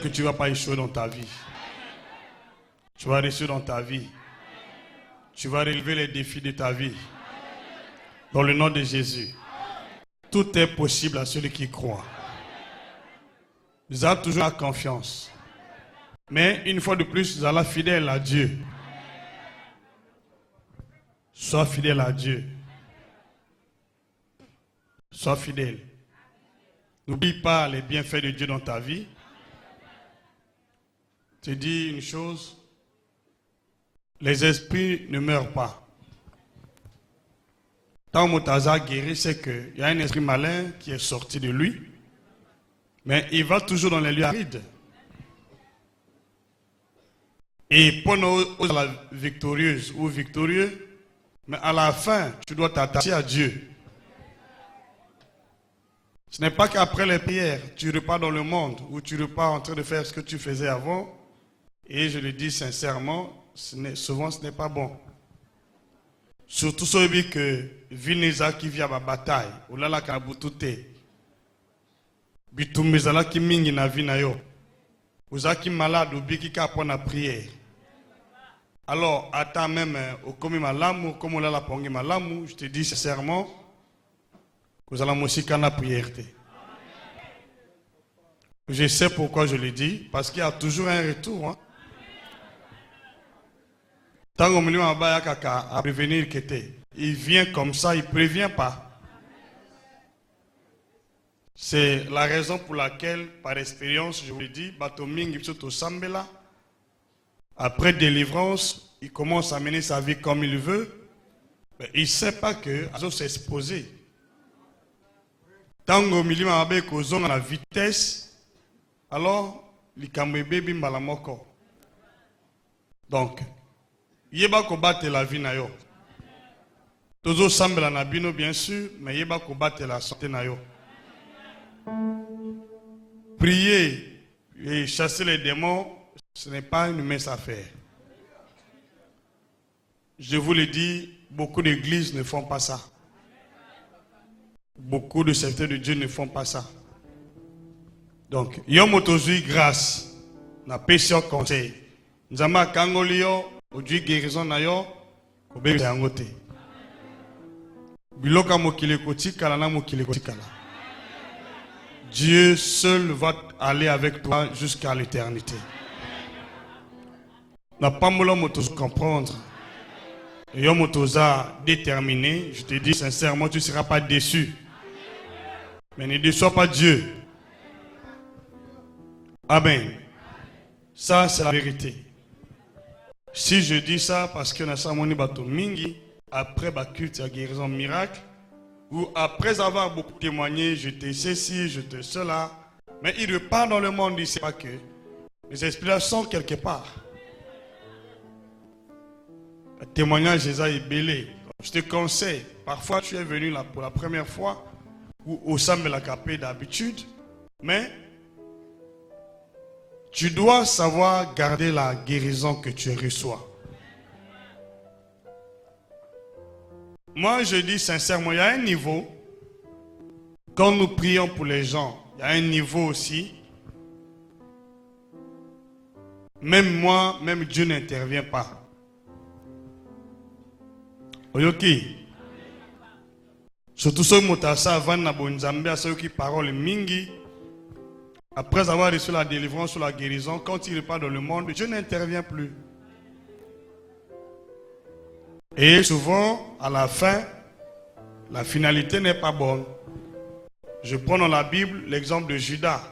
Que tu ne vas pas échouer dans ta vie. Tu vas réussir dans ta vie. Tu vas relever les défis de ta vie. Dans le nom de Jésus. Tout est possible à celui qui croit. Nous avons toujours la confiance. Mais une fois de plus, nous allons fidèles à Dieu. Sois fidèle à Dieu. Sois fidèle. N'oublie pas les bienfaits de Dieu dans ta vie. Je te dis une chose, les esprits ne meurent pas. Tant que Moutaza guéri, c'est qu'il y a un esprit malin qui est sorti de lui, mais il va toujours dans les lieux arides. Et pendant la victorieuse ou victorieux, mais à la fin, tu dois t'attacher à Dieu. Ce n'est pas qu'après les prières, tu repars dans le monde ou tu repars en train de faire ce que tu faisais avant. Et je le dis sincèrement, souvent ce n'est pas bon. Surtout celui que Vineza qui vient à la bataille, ou là la kabutute, bitumezala qui mingi na vinayo, ouza qui malade ou biki ka pour la prière. Alors attends même au komi malamu, comme on l'a la pongi malamu, je te dis sincèrement, que vous allez aussi quand la prière. Je sais pourquoi je le dis, parce qu'il y a toujours un retour. Hein. Tant qu'on à prévenir il vient comme ça, il ne prévient pas. C'est la raison pour laquelle, par expérience, je vous le dis, après délivrance, il commence à mener sa vie comme il veut. Mais il ne sait pas que Azo s'est exposé. Tant qu'on a la vitesse, alors, il bébé malamoko. Donc, yeba ko battre la vie na yo. Tozo sambela na bino bien sûr, mais yeba ko battre la santé na yo. Prier et chasser les démons, ce n'est pas une mince affaire. Je vous le dis, beaucoup d'églises ne font pas ça. Beaucoup de serviteurs de Dieu ne font pas ça. Donc, yom otozui grâce, na péché conseil. Nzama kangolio, ojui guérison na yo, obebe yangote. Biloka mokile kotikala na mokile kotikala. Dieu seul va aller avec toi jusqu'à l'éternité. Na pamola motozo comprendre. Yom motoza déterminé, je te dis sincèrement, tu ne seras pas déçu. Mais ne déçois pas Dieu. Amen. Ça, c'est la vérité. Si je dis ça, parce que Nassamoni Bato Mingi, après ma culte à guérison miracle, ou après avoir beaucoup témoigné, je te sais ci, je te sais là, mais il repart dans le monde, il ne sait pas que les esprits sont quelque part. Le témoignage est belé. Je te conseille, parfois tu es venu là pour la première fois, ou au sein de la capée d'habitude, mais tu dois savoir garder la guérison que tu reçois. Moi, je dis sincèrement, il y a un niveau, quand nous prions pour les gens, il y a un niveau aussi. Même moi, même Dieu n'intervient pas. Oyoki. Surtout ceux qui ont ceux qui parlent mingi. Après avoir reçu la délivrance ou la guérison, quand il repart dans le monde, Dieu n'intervient plus. Et souvent, à la fin, la finalité n'est pas bonne. Je prends dans la Bible l'exemple de Judas.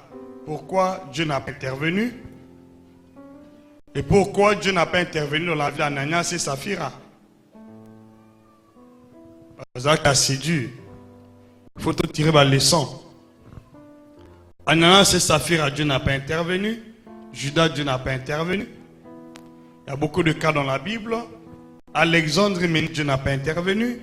Pourquoi Dieu n'a pas intervenu? Et pourquoi Dieu n'a pas intervenu dans la vie d'Ananias et Saphira? Parce que c'est dur. Il faut tirer la leçon. Ananias et Saphira, Dieu n'a pas intervenu. Judas, Dieu n'a pas intervenu. Il y a beaucoup de cas dans la Bible. Alexandre, Dieu n'a pas intervenu.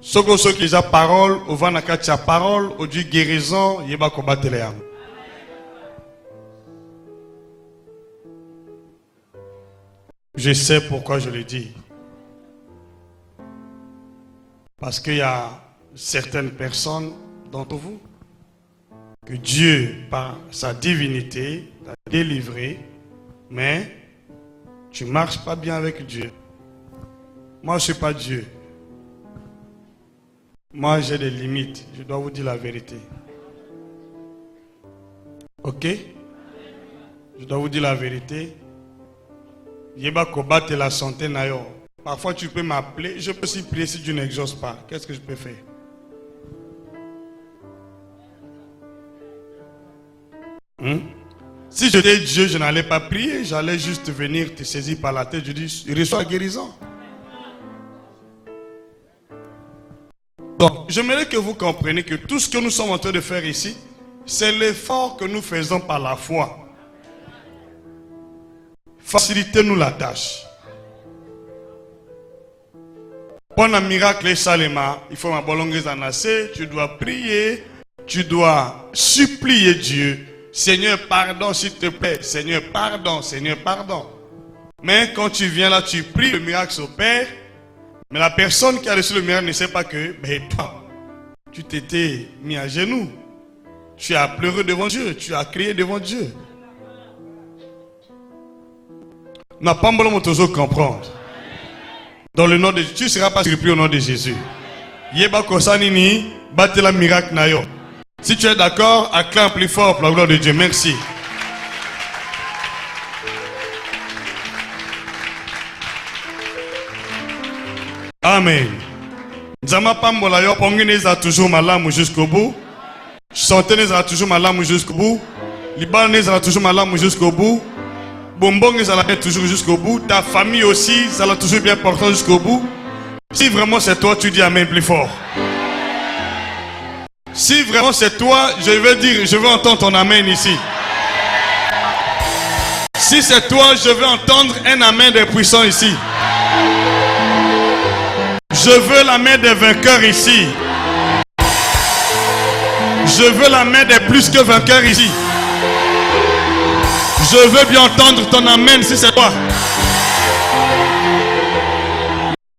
Ce qui a parole, au vanakatia parole, au Dieu guérison, il va combattre les âmes. Je sais pourquoi je le dis. Parce qu'il y a certaines personnes d'entre vous que Dieu, par sa divinité, t'a délivré, mais tu ne marches pas bien avec Dieu. Moi, je ne suis pas Dieu. Moi, j'ai des limites. Je dois vous dire la vérité. Ok? Je dois vous dire la vérité. Yeba combattre la santé nayo. Parfois, tu peux m'appeler. Je peux aussi prier si tu n'exauces pas. Qu'est-ce que je peux faire? Si j'étais Dieu, je n'allais pas prier. J'allais juste venir te saisir par la tête. Je dis, reçois la guérison. Donc, j'aimerais que vous compreniez que tout ce que nous sommes en train de faire ici, c'est l'effort que nous faisons par la foi. Facilitez-nous la tâche. Pour un miracle, il faut ma bolongaise en assez. Tu dois prier, tu dois supplier Dieu. Seigneur, pardon, s'il te plaît. Seigneur, pardon, Seigneur, pardon. Mais quand tu viens là, tu pries, le miracle s'opère. Mais la personne qui a reçu le miracle ne sait pas que, toi, tu t'étais mis à genoux. Tu as pleuré devant Dieu, tu as crié devant Dieu. N'a pas besoin de comprendre. Dans le nom de Dieu, tu ne seras pas surpris au nom de Jésus. Yeba kosanini, batte la miracle nayo. Si tu es d'accord, acclame plus fort pour la gloire de Dieu. Merci. Amen. Zama pambola yo pongene toujours malamu jusqu'au bout. Santé n'est toujours malamu jusqu'au bout. Liban n'est toujours malamu jusqu'au bout. Bonbon ça va toujours jusqu'au bout. Ta famille aussi, ça va toujours bien portant jusqu'au bout. Si vraiment c'est toi, tu dis amen plus fort. Si vraiment c'est toi, je veux entendre ton amen ici. Si c'est toi, je veux entendre un amen des puissants ici. Je veux la main des vainqueurs ici. Je veux la main des plus que vainqueurs ici. Je veux bien entendre ton amen si c'est toi.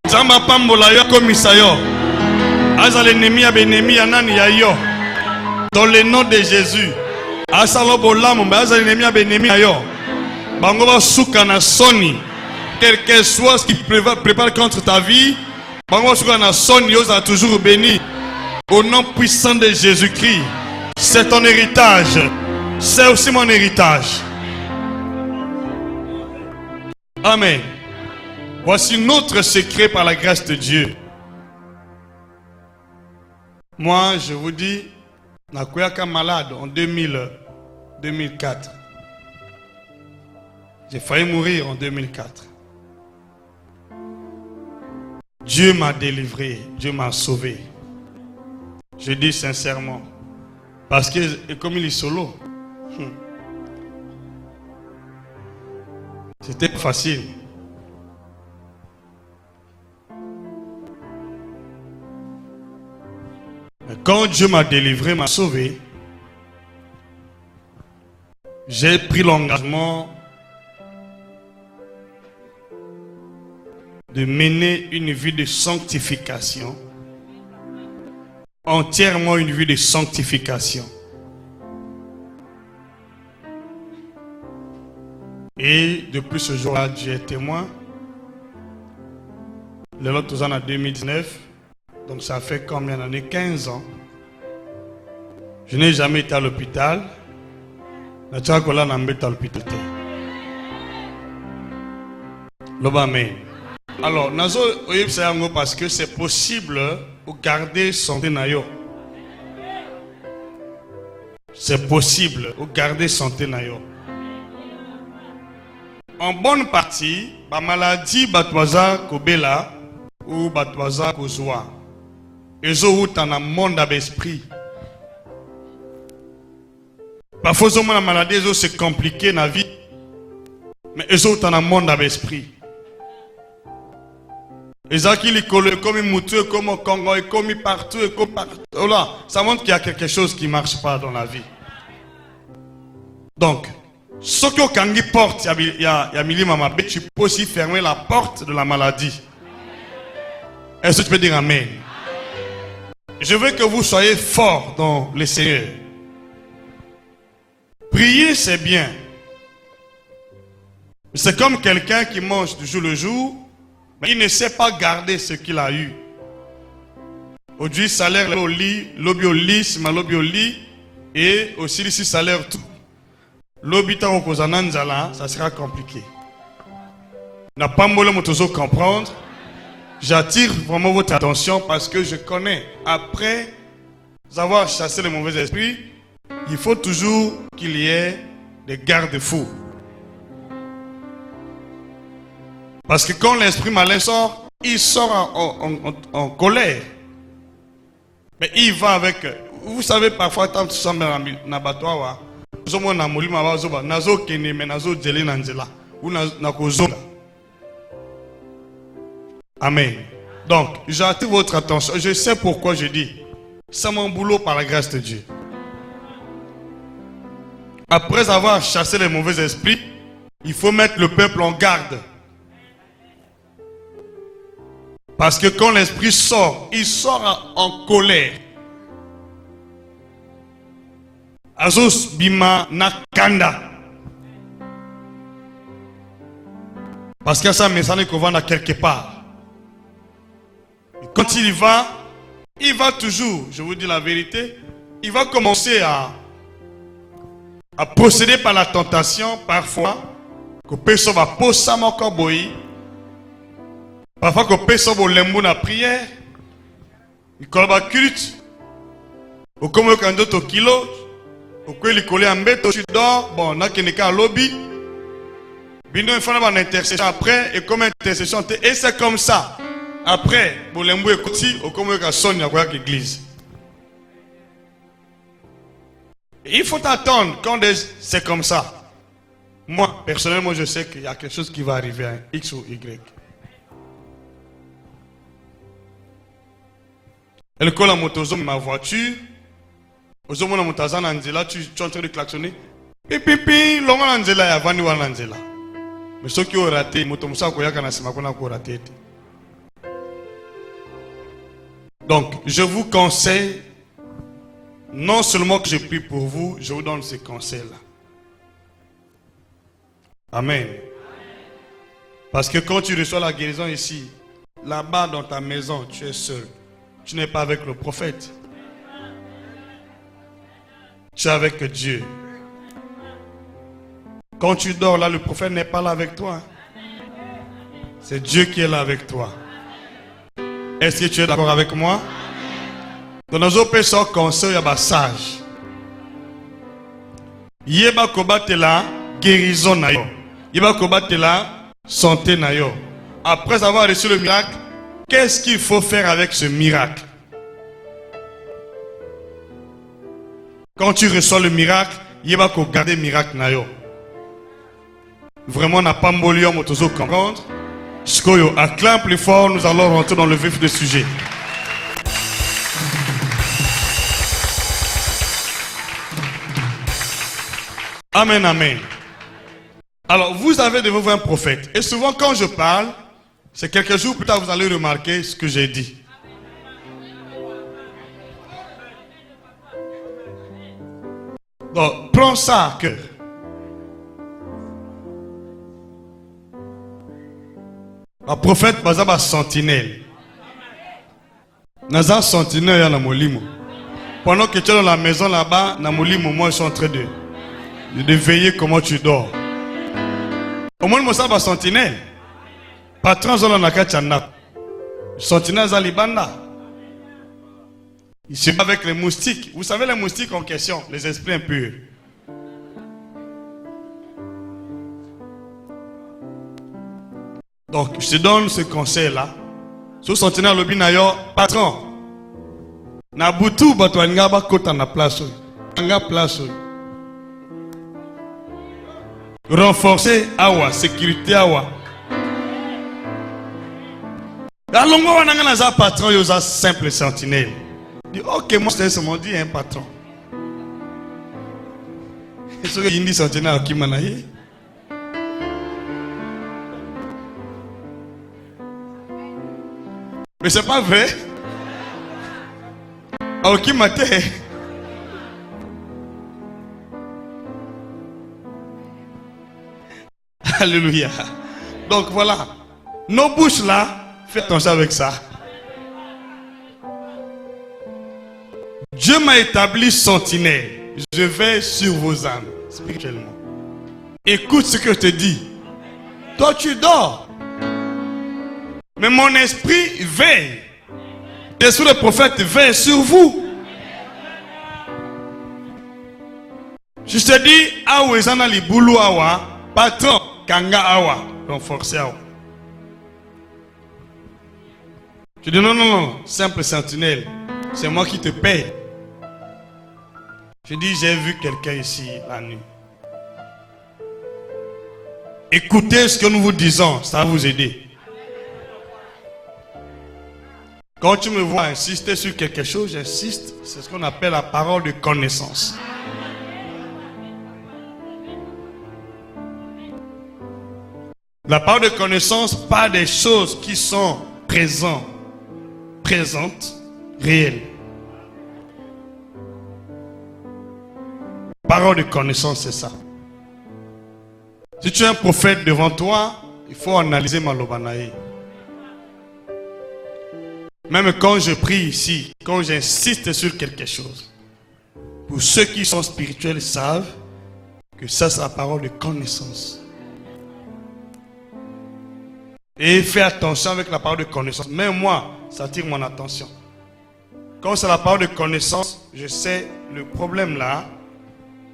Zamba pambola yo komisayo. Aza l'ennemi a benemi anani ya yo. Dans le nom de Jésus. Asalo bolamo ba aza l'ennemi a benemi yo. Bango ba suka na soni. Quel que soit ce qui prépare contre ta vie, bango suka na soni yo a toujours béni. Au nom puissant de Jésus-Christ. C'est ton héritage. C'est aussi mon héritage. Amen. Voici notre secret par la grâce de Dieu. Moi, je vous dis, Nakoyaka malade en 2004. J'ai failli mourir en 2004. Dieu m'a délivré, Dieu m'a sauvé. Je dis sincèrement. Parce que, comme il est solo, c'était facile. Mais quand Dieu m'a délivré, m'a sauvé, j'ai pris l'engagement de mener une vie de sanctification. Entièrement une vie de sanctification. Et depuis ce jour-là, Dieu est témoin. Le lot tous en 2019. Donc ça fait combien d'années? 15 ans. Je n'ai jamais été à l'hôpital. Amen. Alors, nazo oyebsayango parce que c'est possible de garder santé nayo. C'est possible de garder santé nayo. en bonne partie, la maladie batwaza kobela ou batwaza kozwa. Et où dans un monde d'esprit. Parfois, la maladie, c'est compliqué dans la vie. Mais ils sont dans un monde d'esprit. Ils ont qui les collent comme ils moutent, comme au Congo, comme partout, comme partout. Là, ça montre qu'il y a quelque chose qui ne marche pas dans la vie. Donc, ce que Kangi porte, il y a Mili Mamabé, tu peux aussi fermer la porte de la maladie. Est-ce que tu peux dire Amen? Je veux que vous soyez forts dans le Seigneur. Prier, c'est bien. C'est comme quelqu'un qui mange du jour le jour, mais il ne sait pas garder ce qu'il a eu. Aujourd'hui, salaire au lit, lobby au lit, sima lobby au lit, et aussi ici salaire tout. Lobby tant au kozananzala, ça sera compliqué. N'a pas molle motozo comprendre. J'attire vraiment votre attention parce que je connais, après avoir chassé les mauvais esprits, il faut toujours qu'il y ait des garde-fous. Parce que quand l'esprit malin sort, il sort en colère. Mais il va avec... Vous savez, parfois, quand tu sors dans l'abattoir, Amen. Donc, j'attire votre attention. Je sais pourquoi je dis. C'est mon boulot par la grâce de Dieu. Après avoir chassé les mauvais esprits, il faut mettre le peuple en garde. Parce que quand l'esprit sort, il sort en colère. Azus bima nakanda. Parce que ça me semble qu'on va quelque part. Quand il va toujours, je vous dis la vérité, il va commencer à procéder par la tentation, parfois, que personne va poser mon corbeau, parfois que personne va lembo na prière, il colle à culte, ou comme un d'autres kilo, ou que il colle en bête, tu dors, bon, n'a qu'un cas lobby, bino il faut avoir une intercession après, et comme intercession, et c'est comme ça. Après, Bolembo est côté, au comme un son, il y a l'église. Il faut attendre quand c'est comme ça. Moi, personnellement, je sais qu'il y a quelque chose qui va arriver à X ou Y. Elle colle à ma voiture. Aux hommes, tu es en train de klaxonner. Pipi, l'homme Angela, il y a Vani Angela. Mais ceux qui ont raté, Motomsa, raté. Donc, je vous conseille, non seulement que je prie pour vous, je vous donne ces conseils-là. Amen. Parce que quand tu reçois la guérison ici, là-bas dans ta maison, tu es seul. Tu n'es pas avec le prophète. Tu es avec Dieu. Quand tu dors là, le prophète n'est pas là avec toi. C'est Dieu qui est là avec toi. Est-ce que tu es d'accord avec moi? Dans nos autres conseils, il y a sage. Yeba kobate la guérison na yo. Yeba kobate la santé na yo. Après avoir reçu le miracle, qu'est-ce qu'il faut faire avec ce miracle? Quand tu reçois le miracle, yeba ko garder miracle na yo. Vraiment, on n'a pas mbolion motozo comprendre. Skoyo, acclame plus fort, nous allons rentrer dans le vif du sujet. Amen, amen. Alors, vous avez devant vous un prophète. Et souvent, quand je parle, c'est quelques jours plus tard, vous allez remarquer ce que j'ai dit. Donc, prends ça à cœur. Le prophète Bazaba sentinelle. Naza sentinelle à la molimo. Pendant que tu es dans la maison là-bas, na molimo, moi je suis en train de veiller comment tu dors. Au moins moi ça va sentinelle. Patron zola nakachana. Sentinelle zalibanda. Il se bat avec les moustiques. Vous savez les moustiques en question, les esprits impurs. Donc, je te donne ce conseil-là. Sous sentinelle lobby nayo, patron. Na butu bato ngaba kota na place. Nga place. Renforcer awa, sécurité awa. La longue wana na za patron yo za simple sentinelle. Dit OK, moi c'est ce mot dit un patron. Et ce que indi sentinelle qui manaye. Mais c'est pas vrai. Ok, matin. Alléluia. Donc voilà. Nos bouches là, faites attention avec ça. Dieu m'a établi sentinelle. Je veille sur vos âmes, spirituellement. Écoute ce que je te dis. Toi, tu dors. Mais mon esprit veille. L'esprit de prophète veille sur vous. Je te dis, awa ezana libulu awa, patron, kanga awa, renforcer awa. Je dis non, simple sentinelle, c'est moi qui te paye. Je dis, j'ai vu quelqu'un ici la nuit. Écoutez ce que nous vous disons, ça va vous aider. Quand tu me vois insister sur quelque chose, j'insiste, c'est ce qu'on appelle la parole de connaissance. La parole de connaissance parle des choses qui sont présentes, réelles. Parole de connaissance, c'est ça. Si tu es un prophète devant toi, il faut analyser Malobanaï. Même quand je prie ici, quand j'insiste sur quelque chose, pour ceux qui sont spirituels savent que ça c'est la parole de connaissance. Et fais attention avec la parole de connaissance. Même moi, ça attire mon attention. Quand c'est la parole de connaissance, je sais le problème là.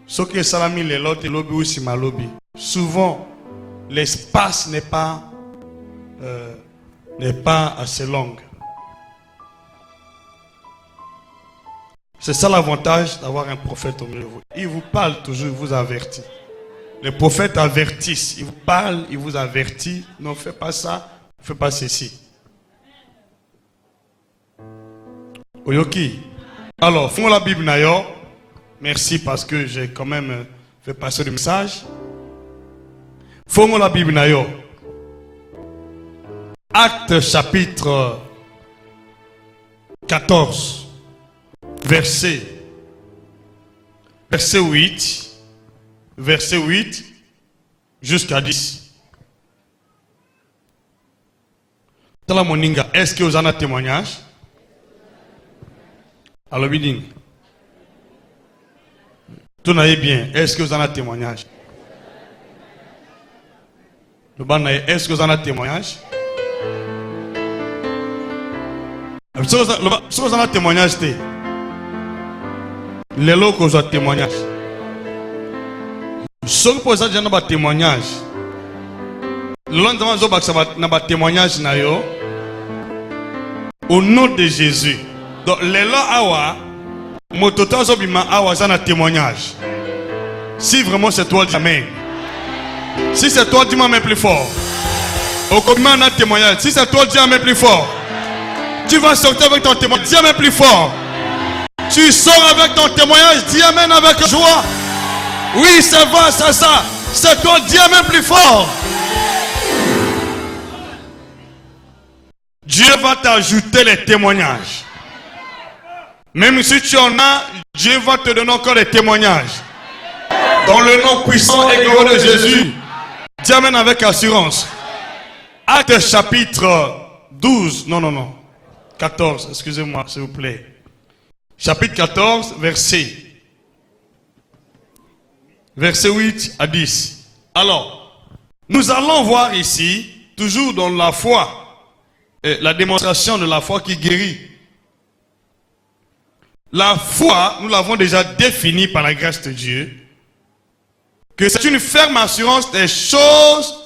Ce que salami les lots et lobby ou si ma lobby. Souvent, l'espace n'est pas assez long. C'est ça l'avantage d'avoir un prophète au milieu de vous. Il vous parle toujours, il vous avertit. Les prophètes avertissent. Ils vous parlent, ils vous avertissent. Non, fais pas ça, fais pas ceci. Oyoki. Alors, fais la Bible nayo. Merci parce que j'ai quand même fait passer le message. Fais la Bible nayo. Acte chapitre 14. Verset 8 jusqu'à 10. Tala moninga, est-ce que vous en avez témoignage? Alors, biding. Tout n'aille bien, est-ce que vous en avez témoignage? Est-ce que vous en avez témoignage? Si vous en avez témoignage, les locaux ont témoignage. Ceux qui posent déjà témoignage. Le lendemain, vous avez témoignage au nom de Jésus. Donc, les lois awa, mototo zobima awa zana témoignage. Si vraiment c'est toi, dis amen. Si c'est toi, dis-moi même plus fort. Au commun, on a témoignage. Si c'est toi, dis amen plus fort. Tu vas sortir avec ton témoignage. Dis amen plus fort. Tu sors avec ton témoignage, dis amen avec joie. Oui, c'est vrai, c'est ça. C'est toi, dis amen plus fort. Dieu va t'ajouter les témoignages. Même si tu en as, Dieu va te donner encore des témoignages. Dans le nom puissant et glorieux de Jésus, dis amen avec assurance. Acte chapitre 12, non, 14, excusez-moi, s'il vous plaît. Chapitre 14, verset 8 à 10. Alors, nous allons voir ici, toujours dans la foi, la démonstration de la foi qui guérit. La foi, nous l'avons déjà définie par la grâce de Dieu, que c'est une ferme assurance des choses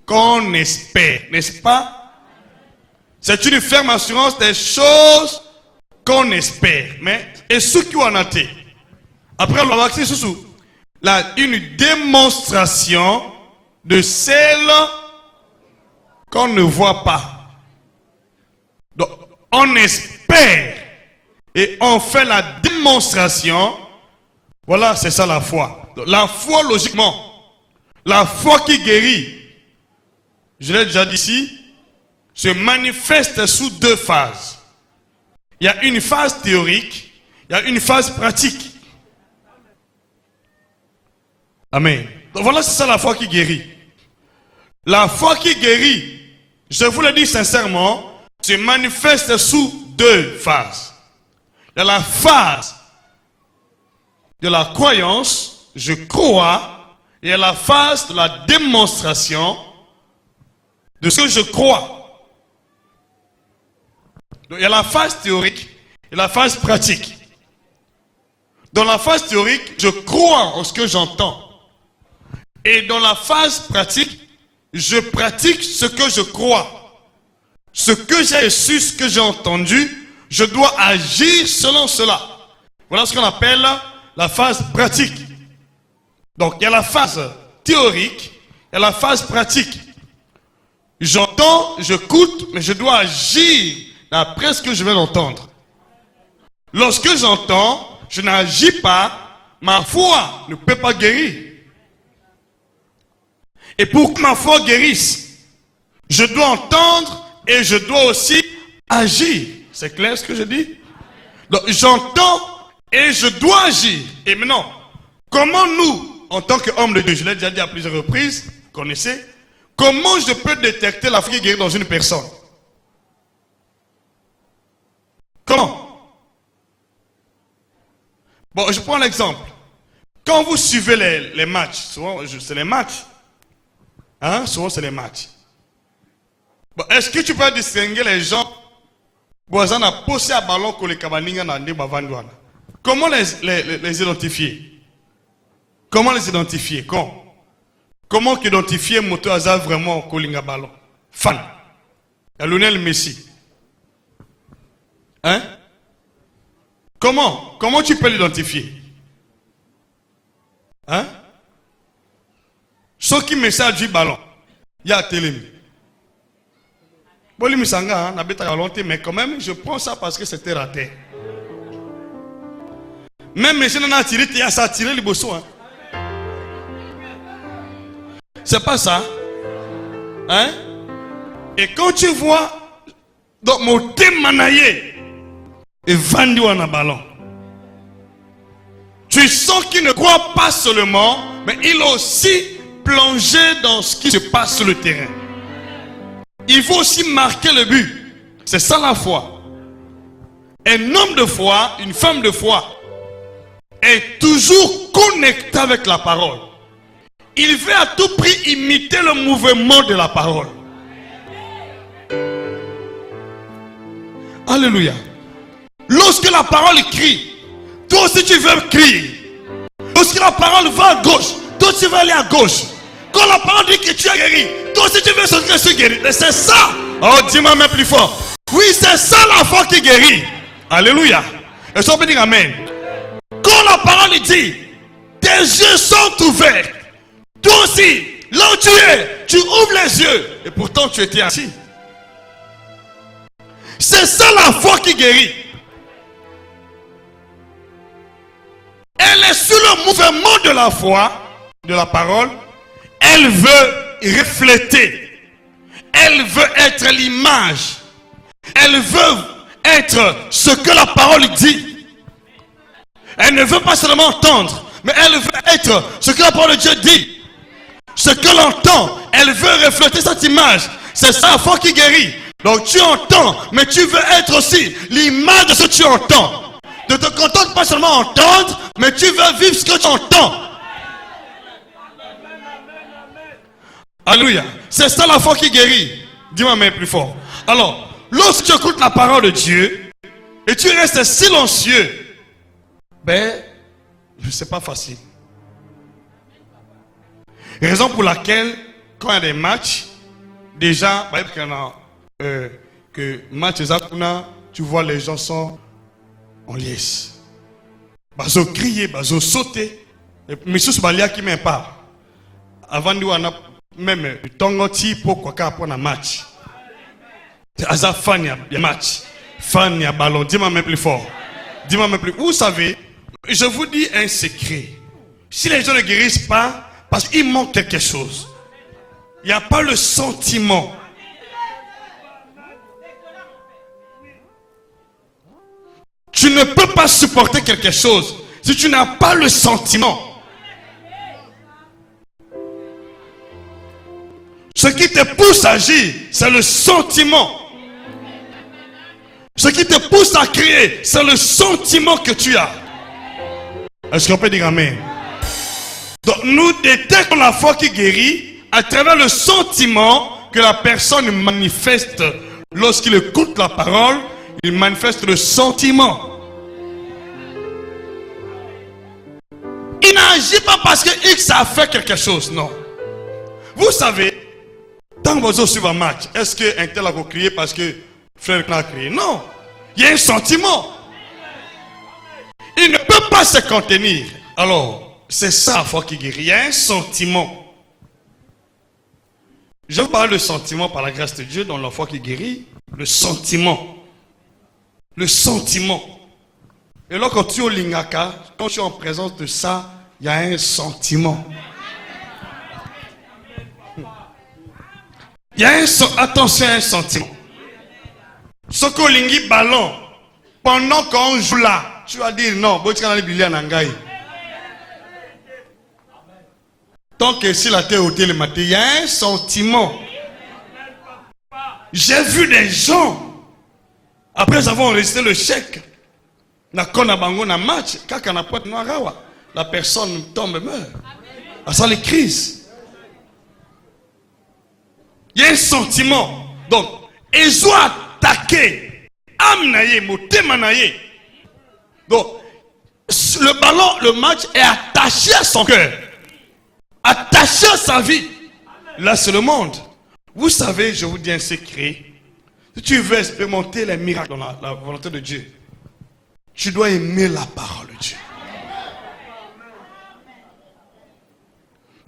qu'on espère, n'est-ce pas? C'est une ferme assurance des choses qu'on espère. Mais, et ce qui en a été. Après, on va voir sous une démonstration de celle qu'on ne voit pas. Donc, on espère et on fait la démonstration. Voilà, c'est ça la foi. Donc, la foi, logiquement, la foi qui guérit, je l'ai déjà dit ici, se manifeste sous deux phases. Il y a une phase théorique, il y a une phase pratique. Amen. Donc voilà, c'est ça la foi qui guérit. La foi qui guérit, je vous le dis sincèrement, se manifeste sous deux phases. Il y a la phase de la croyance, je crois, et il y a la phase de la démonstration de ce que je crois. Donc il y a la phase théorique et la phase pratique. Dans la phase théorique, je crois en ce que j'entends. Et dans la phase pratique, je pratique ce que je crois. Ce que j'ai reçu, ce que j'ai entendu, je dois agir selon cela. Voilà ce qu'on appelle la phase pratique. Donc, il y a la phase théorique, il y a la phase pratique. J'entends, j'écoute, mais je dois agir d'après ce que je viens d'entendre. Lorsque j'entends, je n'agis pas, ma foi ne peut pas guérir. Et pour que ma foi guérisse, je dois entendre et je dois aussi agir. C'est clair ce que je dis? Donc j'entends et je dois agir. Et maintenant, comment nous, en tant qu'hommes de Dieu, je l'ai déjà dit à plusieurs reprises, vous connaissez, comment je peux détecter la foi qui guérit dans une personne? Comment? Bon, je prends l'exemple. Quand vous suivez les matchs, souvent c'est les matchs. Hein? Souvent c'est les matchs. Bon, est-ce que tu peux distinguer les gens? Comment les identifier? Comment les identifier? Comment identifier moto hasard vraiment Kolinga ballon? Fan. Il y a Lionel Messi. Hein? Comment tu peux l'identifier? Hein? Ce qui message du ballon, il y a télé. Bon, mais quand même, je prends ça parce que c'était raté. Même si on a tiré, il y a ça tiré les bossons. C'est pas ça. Hein? Et quand tu vois, donc mon thème manaillé et vendu en un ballon, tu sens qu'il ne croit pas seulement, mais il a aussi plongé dans ce qui se passe sur le terrain. Il faut aussi marquer le but. C'est ça la foi. Un homme de foi, une femme de foi est toujours connecté avec la parole. Il veut à tout prix imiter le mouvement de la parole. Alléluia. Lorsque la parole crie, toi aussi tu veux crier. Lorsque la parole va à gauche, toi tu vas aller à gauche. Quand la parole dit que tu es guéri, toi aussi tu veux sortir ce guéri. C'est ça. Oh, dis-moi même plus fort. Oui, c'est ça la foi qui guérit. Alléluia. Et ça peut dire amen. Quand la parole dit, tes yeux sont ouverts. Toi aussi, là où tu es, tu ouvres les yeux. Et pourtant tu étais assis. C'est ça la foi qui guérit. Elle est sous le mouvement de la foi, de la parole. Elle veut refléter. Elle veut être l'image. Elle veut être ce que la parole dit. Elle ne veut pas seulement entendre, mais elle veut être ce que la parole de Dieu dit. Ce que l'on entend, elle veut refléter cette image. C'est ça la foi qui guérit. Donc tu entends, mais tu veux être aussi l'image de ce que tu entends. Ne te contente pas seulement entendre, mais tu veux vivre ce que tu entends. Alléluia. C'est ça la foi qui guérit. Dis-moi mais plus fort. Alors, lorsque tu écoutes la parole de Dieu et tu restes silencieux, c'est pas facile. Raison pour laquelle, quand il y a des matchs, déjà, que match tu vois les gens sont en liesse. Bazo crier, bazo sauter. Mais sous balia qui m'en parle. Avant nous, on a même tongoti pour quoi pour un match. Aza fan ya match, fan ya ballon. Dis-moi même plus fort. Dis-moi même plus. Vous savez, je vous dis un secret. Si les gens ne guérissent pas, parce qu'il manque quelque chose. Il n'y a pas le sentiment. Tu ne peux pas supporter quelque chose si tu n'as pas le sentiment. Ce qui te pousse à agir, c'est le sentiment. Ce qui te pousse à crier, c'est le sentiment que tu as. Est-ce qu'on peut dire amen? Donc nous détectons la foi qui guérit à travers le sentiment que la personne manifeste. Lorsqu'il écoute la parole, il manifeste le sentiment. Il n'agit pas parce que X a fait quelque chose, non. Vous savez, tant que vous suivez un match, est-ce qu'un tel a crié parce que frère a crié? Non. Il y a un sentiment. Il ne peut pas se contenir. Alors, c'est ça la foi qui guérit. Il y a un sentiment. Je vous parle de sentiment par la grâce de Dieu dans la foi qui guérit. Le sentiment. Le sentiment. Et là, quand tu es au Lingaka, quand tu es en présence de ça, il y a un sentiment. Il y a attention à un sentiment. Ce qu'on lingi ballon, pendant qu'on joue là, tu vas dire non, tant que si la terre est ôtée le matin, il y a un sentiment. J'ai vu des gens, après avoir enregistré le chèque, la match, la personne tombe et meurt. Ça les crises. Il y a un sentiment. Donc, ils ont attaqué. Donc, le ballon, le match est attaché à son cœur. Attaché à sa vie. Là, c'est le monde. Vous savez, je vous dis un secret. Si tu veux expérimenter les miracles dans la volonté de Dieu, tu dois aimer la parole de Dieu.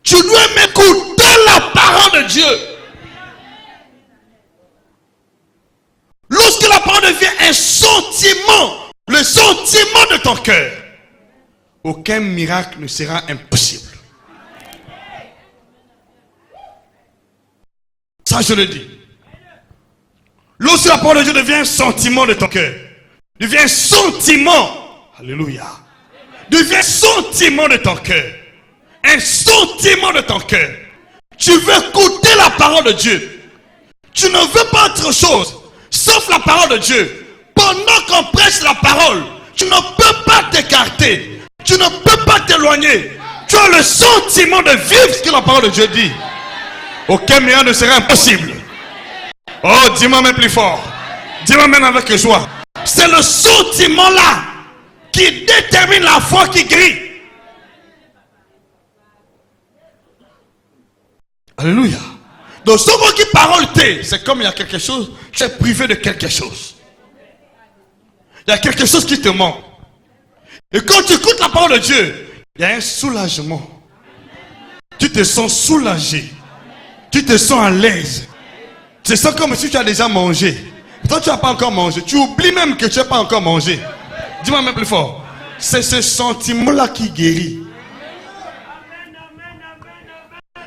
Tu dois m'écouter la parole de Dieu. Lorsque la parole devient un sentiment, le sentiment de ton cœur, aucun miracle ne sera impossible. Ça, je le dis. Lorsque la parole de Dieu devient un sentiment de ton cœur, devient un sentiment, alléluia, devient un sentiment de ton cœur, un sentiment de ton cœur, tu veux écouter la parole de Dieu. Tu ne veux pas autre chose sauf la parole de Dieu. Pendant qu'on prêche la parole, tu ne peux pas t'écarter. Tu ne peux pas t'éloigner. Tu as le sentiment de vivre ce que la parole de Dieu dit. Aucun miracle ne sera impossible. Oh, dis-moi même plus fort. Dis-moi même avec joie. C'est le sentiment là qui détermine la foi qui guérit. Alléluia. Donc, ce mot qui parole t'est, c'est comme il y a quelque chose, tu es privé de quelque chose. Il y a quelque chose qui te manque. Et quand tu écoutes la parole de Dieu, il y a un soulagement. Tu te sens soulagé. Tu te sens à l'aise. Tu te sens comme si tu as déjà mangé. Toi, tu n'as pas encore mangé. Tu oublies même que tu n'as pas encore mangé. Dis-moi même plus fort. C'est ce sentiment-là qui guérit.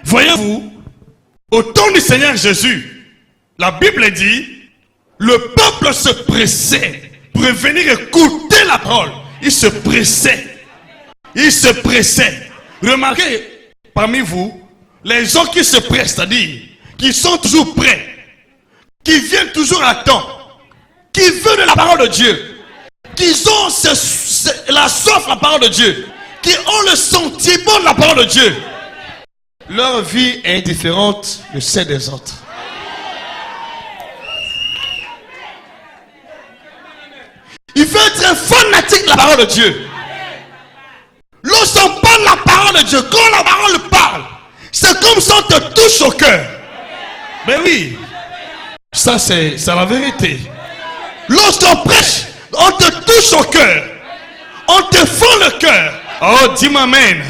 Voyez-vous, au temps du Seigneur Jésus, la Bible dit, le peuple se pressait pour venir écouter la parole. Il se pressait. Il se pressait. Remarquez, parmi vous, les gens qui se pressent, c'est-à-dire, qui sont toujours prêts, qui viennent toujours à temps, qui veulent la parole de Dieu, qui ont la soif de la parole de Dieu, qui ont le sentiment de la parole de Dieu, leur vie est différente de celle des autres. Il faut être fanatique de la parole de Dieu. Lorsqu'on parle la parole de Dieu, quand la parole parle, c'est comme si on te touche au cœur. Mais oui, ça c'est la vérité. Lorsqu'on prêche, on te touche au cœur. On te fend le cœur. Oh, dis-moi amen.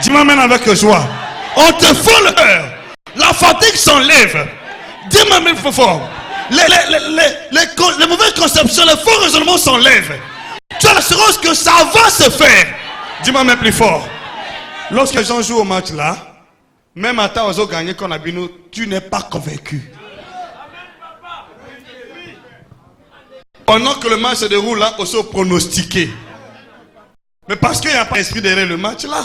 Dis-moi amen avec joie. On te fend le cœur. La fatigue s'enlève. Dis-moi amen fort. Les mauvaises conceptions, les faux raisonnements s'enlèvent. Tu as l'assurance que ça va se faire. Dis-moi amen plus fort. Lorsque les gens jouent au match là, même à ta oiseau gagné qu'on a vu nous, tu n'es pas convaincu. Pendant que le match se déroule là, aussi pronostiqué. Mais parce qu'il n'y a pas d'esprit derrière le match là.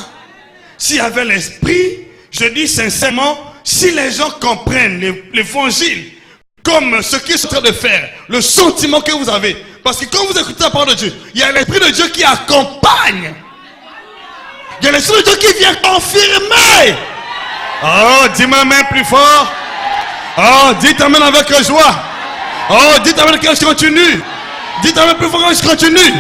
S'il y avait l'esprit, je dis sincèrement, si les gens comprennent l'évangile comme ce qu'ils sont en train de faire, le sentiment que vous avez, parce que quand vous écoutez la parole de Dieu, il y a l'esprit de Dieu qui accompagne. Il y a l'esprit de Dieu qui vient confirmer. Oh, dis-moi même plus fort. Oh, dites amen avec joie. Oh, dites amen que je continue. Dites amen plus fort que je continue.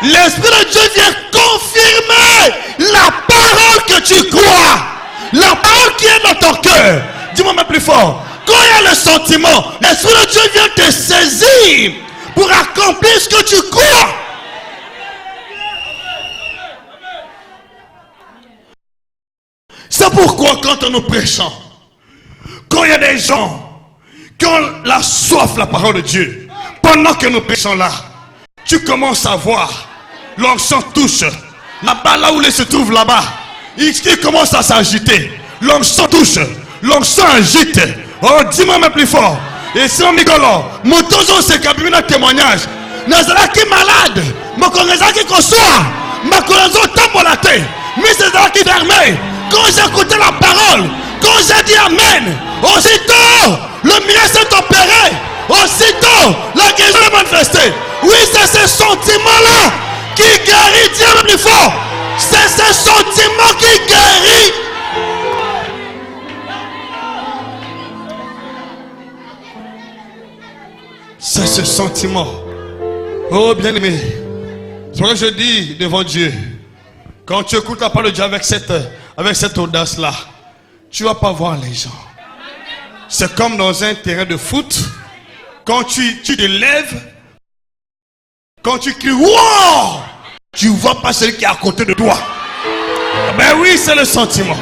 L'esprit de Dieu vient confirmer la parole que tu crois. La parole qui est dans ton cœur. Dis-moi même plus fort. Quand il y a le sentiment, l'esprit de Dieu vient te saisir pour accomplir ce que tu crois. C'est pourquoi quand nous prêchons, quand il y a des gens qui ont la soif, la parole de Dieu, pendant que nous prêchons là, tu commences à voir, l'onction touche, là-bas, là où il se trouve là-bas, il commence à s'agiter, l'onction touche, l'onction agite. Oh, dis-moi même plus fort. Et si on m'égalo, mon tozo se cabine un témoignage. Nazala qui malade, mon connaissant qui conçoit, ma connaissance tombe la tête, mais c'est là qui fermé. Quand j'ai écouté la parole, quand j'ai dit amen, aussitôt le miracle s'est opéré, aussitôt la guérison est manifestée. Oui, c'est ce sentiment-là qui guérit. Dieu le plus fort. C'est ce sentiment qui guérit. C'est ce sentiment. Oh bien-aimé, c'est ce que je dis devant Dieu. Quand tu écoutes la parole de Dieu avec cette audace-là, tu ne vas pas voir les gens. C'est comme dans un terrain de foot. Quand tu te lèves, quand tu cries, wow! Tu ne vois pas celui qui est à côté de toi. Ben oui, c'est le sentiment.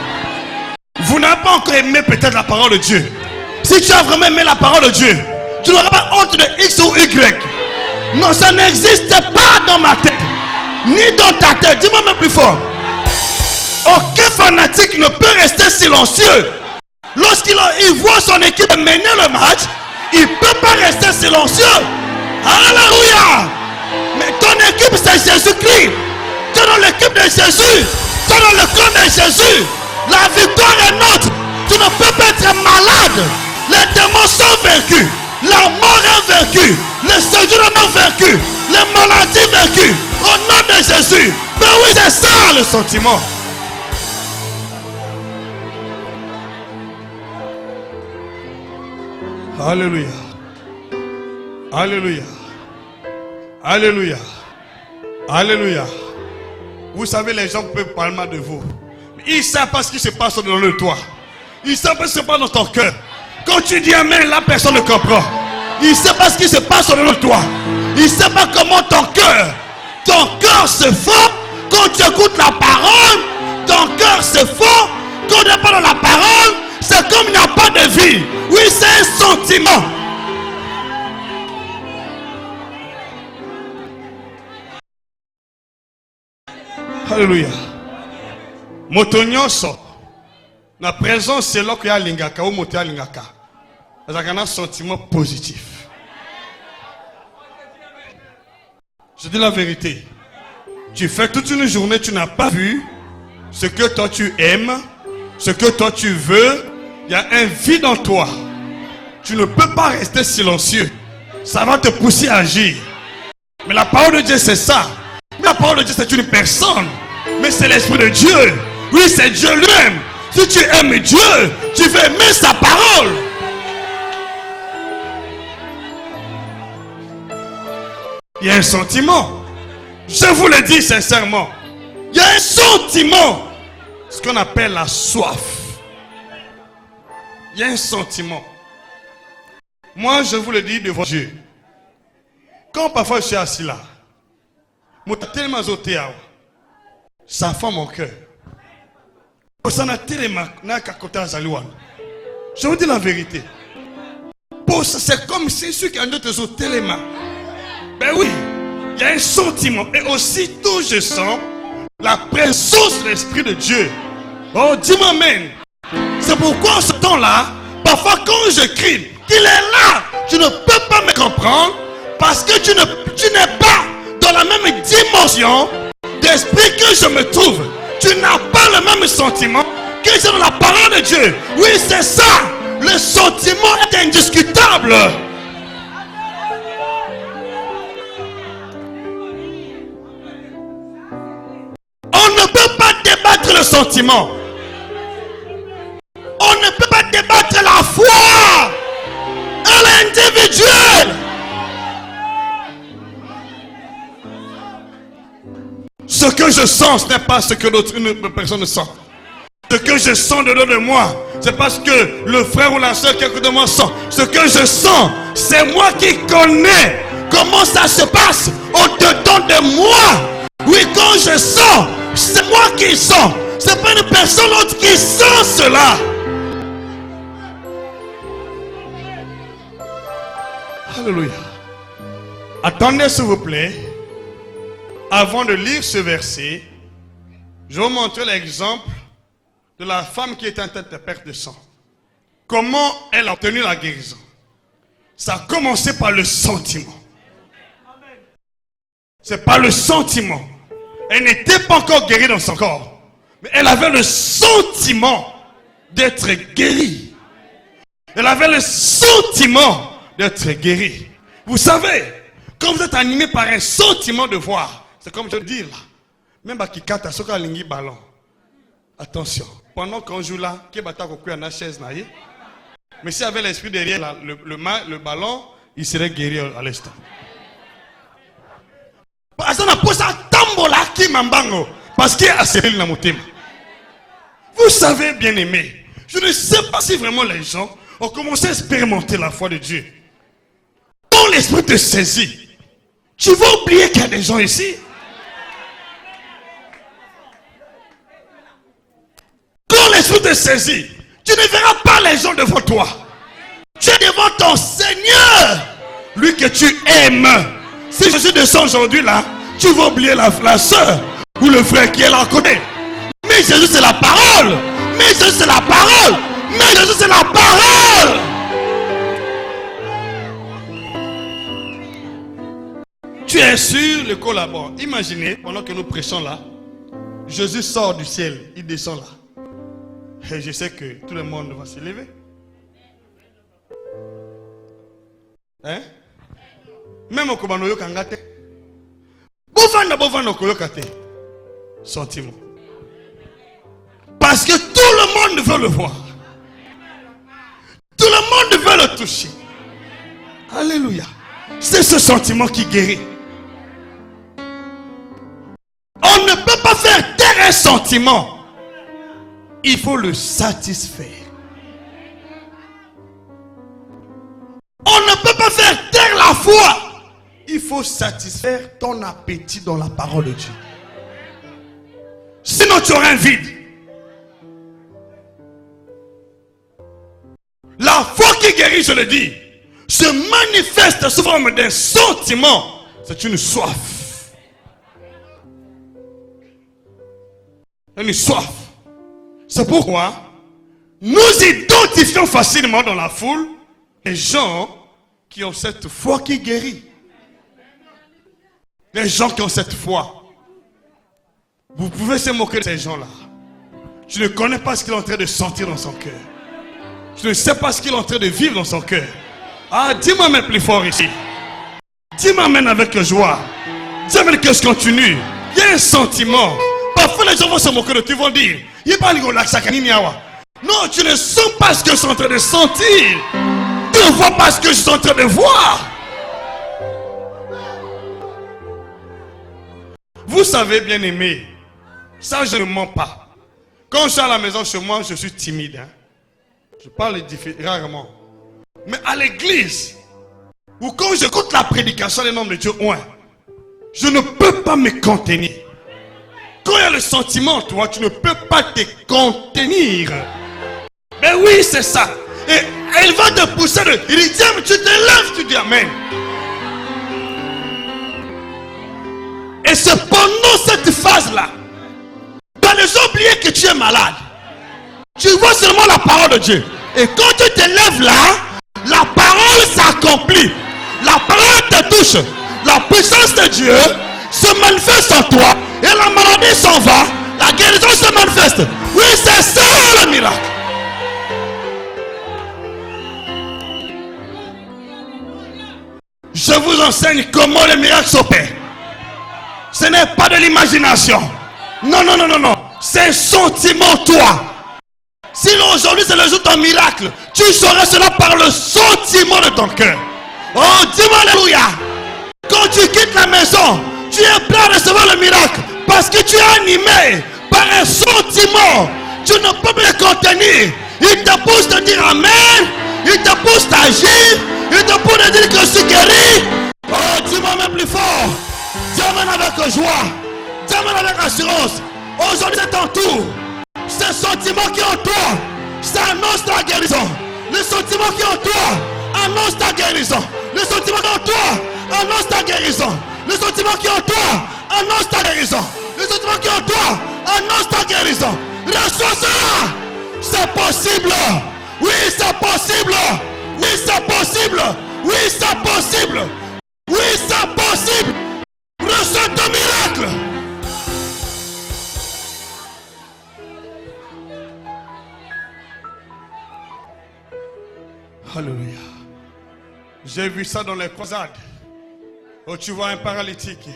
Vous n'avez pas encore aimé peut-être la parole de Dieu. Si tu as vraiment aimé la parole de Dieu, tu n'auras pas honte de X ou Y. Non, ça n'existe pas dans ma tête. Ni dans ta tête. Dis-moi même plus fort. Aucun fanatique ne peut rester silencieux. Lorsqu'il voit son équipe mener le match, il ne peut pas rester silencieux. Alléluia. Mais ton équipe c'est Jésus-Christ. Tu es dans l'équipe de Jésus. Tu es dans le camp de Jésus. La victoire est nôtre. Tu ne peux pas être malade. Les démons sont vaincus. La mort est vaincue. Les séjours sont vaincus. Les maladies vaincues. Au nom de Jésus. Ben oui, c'est ça le sentiment. Alléluia. Alléluia. Alléluia. Alléluia. Vous savez, les gens peuvent parler mal de vous. Ils savent pas ce qui se passe dans le toit. Ils savent pas ce qui se passe dans ton cœur. Quand tu dis amen, la personne ne comprend. Il ne sait pas ce qui se passe dans le toit. Il ne sait pas comment ton cœur se fond quand tu écoutes la parole. Ton cœur se fond quand tu n'es pas dans la parole. C'est comme il n'y a pas de vie. Oui, c'est un sentiment. Alléluia. Motonyoso. La présence, c'est là qu'il y a l'ingaka ou moté à l'ingaka. C'est un sentiment positif. Je dis la vérité. Tu fais toute une journée, tu n'as pas vu ce que toi tu aimes, ce que toi tu veux. Il y a un vide en toi. Tu ne peux pas rester silencieux. Ça va te pousser à agir. Mais la parole de Dieu, c'est ça. Mais la parole de Dieu, c'est une personne. Mais c'est l'Esprit de Dieu. Oui, c'est Dieu lui-même. Si tu aimes Dieu, tu veux aimer sa parole. Il y a un sentiment. Je vous le dis sincèrement. Il y a un sentiment. Ce qu'on appelle la soif. Il y a un sentiment. Moi, je vous le dis devant Dieu. Quand parfois je suis assis là, tellement ça fait mon cœur. Je vous dis la vérité. C'est comme si ceux qui ont d'autres téléma. Ben oui, il y a un sentiment. Et aussitôt je sens la présence de l'Esprit de Dieu. Oh, dis-moi amen. C'est pourquoi en ce temps-là, parfois quand je crie, qu'il est là, tu ne peux pas me comprendre parce que tu n'es pas dans la même dimension d'esprit que je me trouve. Tu n'as pas le même sentiment que j'ai dans la parole de Dieu. Oui, c'est ça. Le sentiment est indiscutable. On ne peut pas débattre le sentiment. On ne peut pas débattre la foi. Elle est individuelle. Ce que je sens, ce n'est pas ce que une personne ne sent. Ce que je sens dedans de moi, c'est parce que le frère ou la soeur qui est à côté de moi sent. Ce que je sens, c'est moi qui connais comment ça se passe au-dedans de moi. Oui, quand je sens, c'est moi qui sens. C'est pas une personne autre qui sent cela. Alléluia. Attendez s'il vous plaît. Avant de lire ce verset, je vais vous montrer l'exemple de la femme qui est en tête de perte de sang. Comment elle a obtenu la guérison. Ça a commencé par le sentiment. C'est par le sentiment. Elle n'était pas encore guérie dans son corps. Mais elle avait le sentiment d'être guérie. Elle avait le sentiment d'être guérie. Vous savez, quand vous êtes animé par un sentiment de voir, c'est comme je dis là. Même à Kikata, ce qu'on a lingi ballon. Attention. Pendant qu'on joue là, qui est à la chaise naïe. Mais s'il y avait l'esprit derrière là, le ballon, il serait guéri à l'instant. Parce qu'on a posé un tambola qui m'embango. Parce qu'il y a assez de la montée. Vous savez, bien aimé, je ne sais pas si vraiment les gens ont commencé à expérimenter la foi de Dieu. Quand l'esprit te saisit, tu vas oublier qu'il y a des gens ici. Quand l'esprit te saisit, tu ne verras pas les gens devant toi. Tu es devant ton Seigneur, lui que tu aimes. Si Jésus descend aujourd'hui là, tu vas oublier la soeur ou le frère qui est là à côté. Mais Jésus c'est la parole. Mais Jésus c'est la parole. Mais Jésus c'est la parole. Tu es sur le collabore. Imaginez, pendant que nous prêchons là, Jésus sort du ciel, il descend là. Et je sais que tout le monde va se lever. Hein? Même au Kobanoyo Kangate. Bovana Koyokate. Sentiment. Parce que tout le monde veut le voir. Tout le monde veut le toucher. Alléluia. C'est ce sentiment qui guérit. On ne peut pas faire taire un sentiment. Il faut le satisfaire. On ne peut pas faire taire la foi. Il faut satisfaire ton appétit dans la parole de Dieu. Sinon tu auras un vide. La foi qui guérit, je le dis, se manifeste sous forme d'un sentiment. C'est une soif. Une soif. C'est pourquoi nous identifions facilement dans la foule les gens qui ont cette foi qui guérit. Les gens qui ont cette foi. Vous pouvez se moquer de ces gens-là. Tu ne connais pas ce qu'il est en train de sentir dans son cœur. Tu ne sais pas ce qu'il est en train de vivre dans son cœur. Ah, dis-moi même plus fort ici. Dis-moi même avec joie. Dis-moi même que je continue. Il y a un sentiment. Parfois les gens vont se moquer de toi, ils vont dire, non, tu ne sens pas ce que je suis en train de sentir. Tu ne vois pas ce que je suis en train de voir. Vous savez, bien aimé, ça je ne mens pas. Quand je suis à la maison chez moi, je suis timide. Je parle rarement. Mais à l'église, ou quand j'écoute la prédication des noms de Dieu, ouais, je ne peux pas me contenir. Quand il y a le sentiment, toi, tu ne peux pas te contenir. Mais oui, c'est ça. Et elle va te pousser. Il dit, tiens, tu te lèves, tu dis amen. Et c'est pendant cette phase-là, tu as déjà oublié que tu es malade. Tu vois seulement la parole de Dieu. Et quand tu te lèves là, la parole s'accomplit. La parole te touche. La puissance de Dieu se manifeste en toi. Et la maladie s'en va. La guérison se manifeste. Oui, c'est ça le miracle. Je vous enseigne comment le miracle s'opère. Ce n'est pas de l'imagination. Non, non, non, non, non. C'est un sentiment, toi. Si aujourd'hui c'est le jour de ton miracle, tu sauras cela par le sentiment de ton cœur. Oh, dis-moi alléluia. Quand tu quittes la maison, tu es prêt à recevoir le miracle. Parce que tu es animé par un sentiment. Tu ne peux pas le contenir. Il te pousse à dire amen. Il te pousse à agir. Il te pousse à dire que je suis guéri. Oh, dis-moi même plus fort. Dis-moi avec joie. Dis-moi avec assurance. Aujourd'hui c'est ton tour. Ce sentiment qui est en toi, ça annonce ta guérison. Le sentiment qui est en toi annonce ta guérison. Le sentiment qui est en toi annonce ta guérison. Le sentiment qui est en toi annonce ta guérison. Le sentiment qui est en toi annonce ta guérison. Reçois cela. C'est possible. Oui, c'est possible. Oui, c'est possible. Oui, c'est possible. Oui, c'est possible. Reçois ton miracle. Alléluia. J'ai vu ça dans les croisades. Où tu vois un paralytique.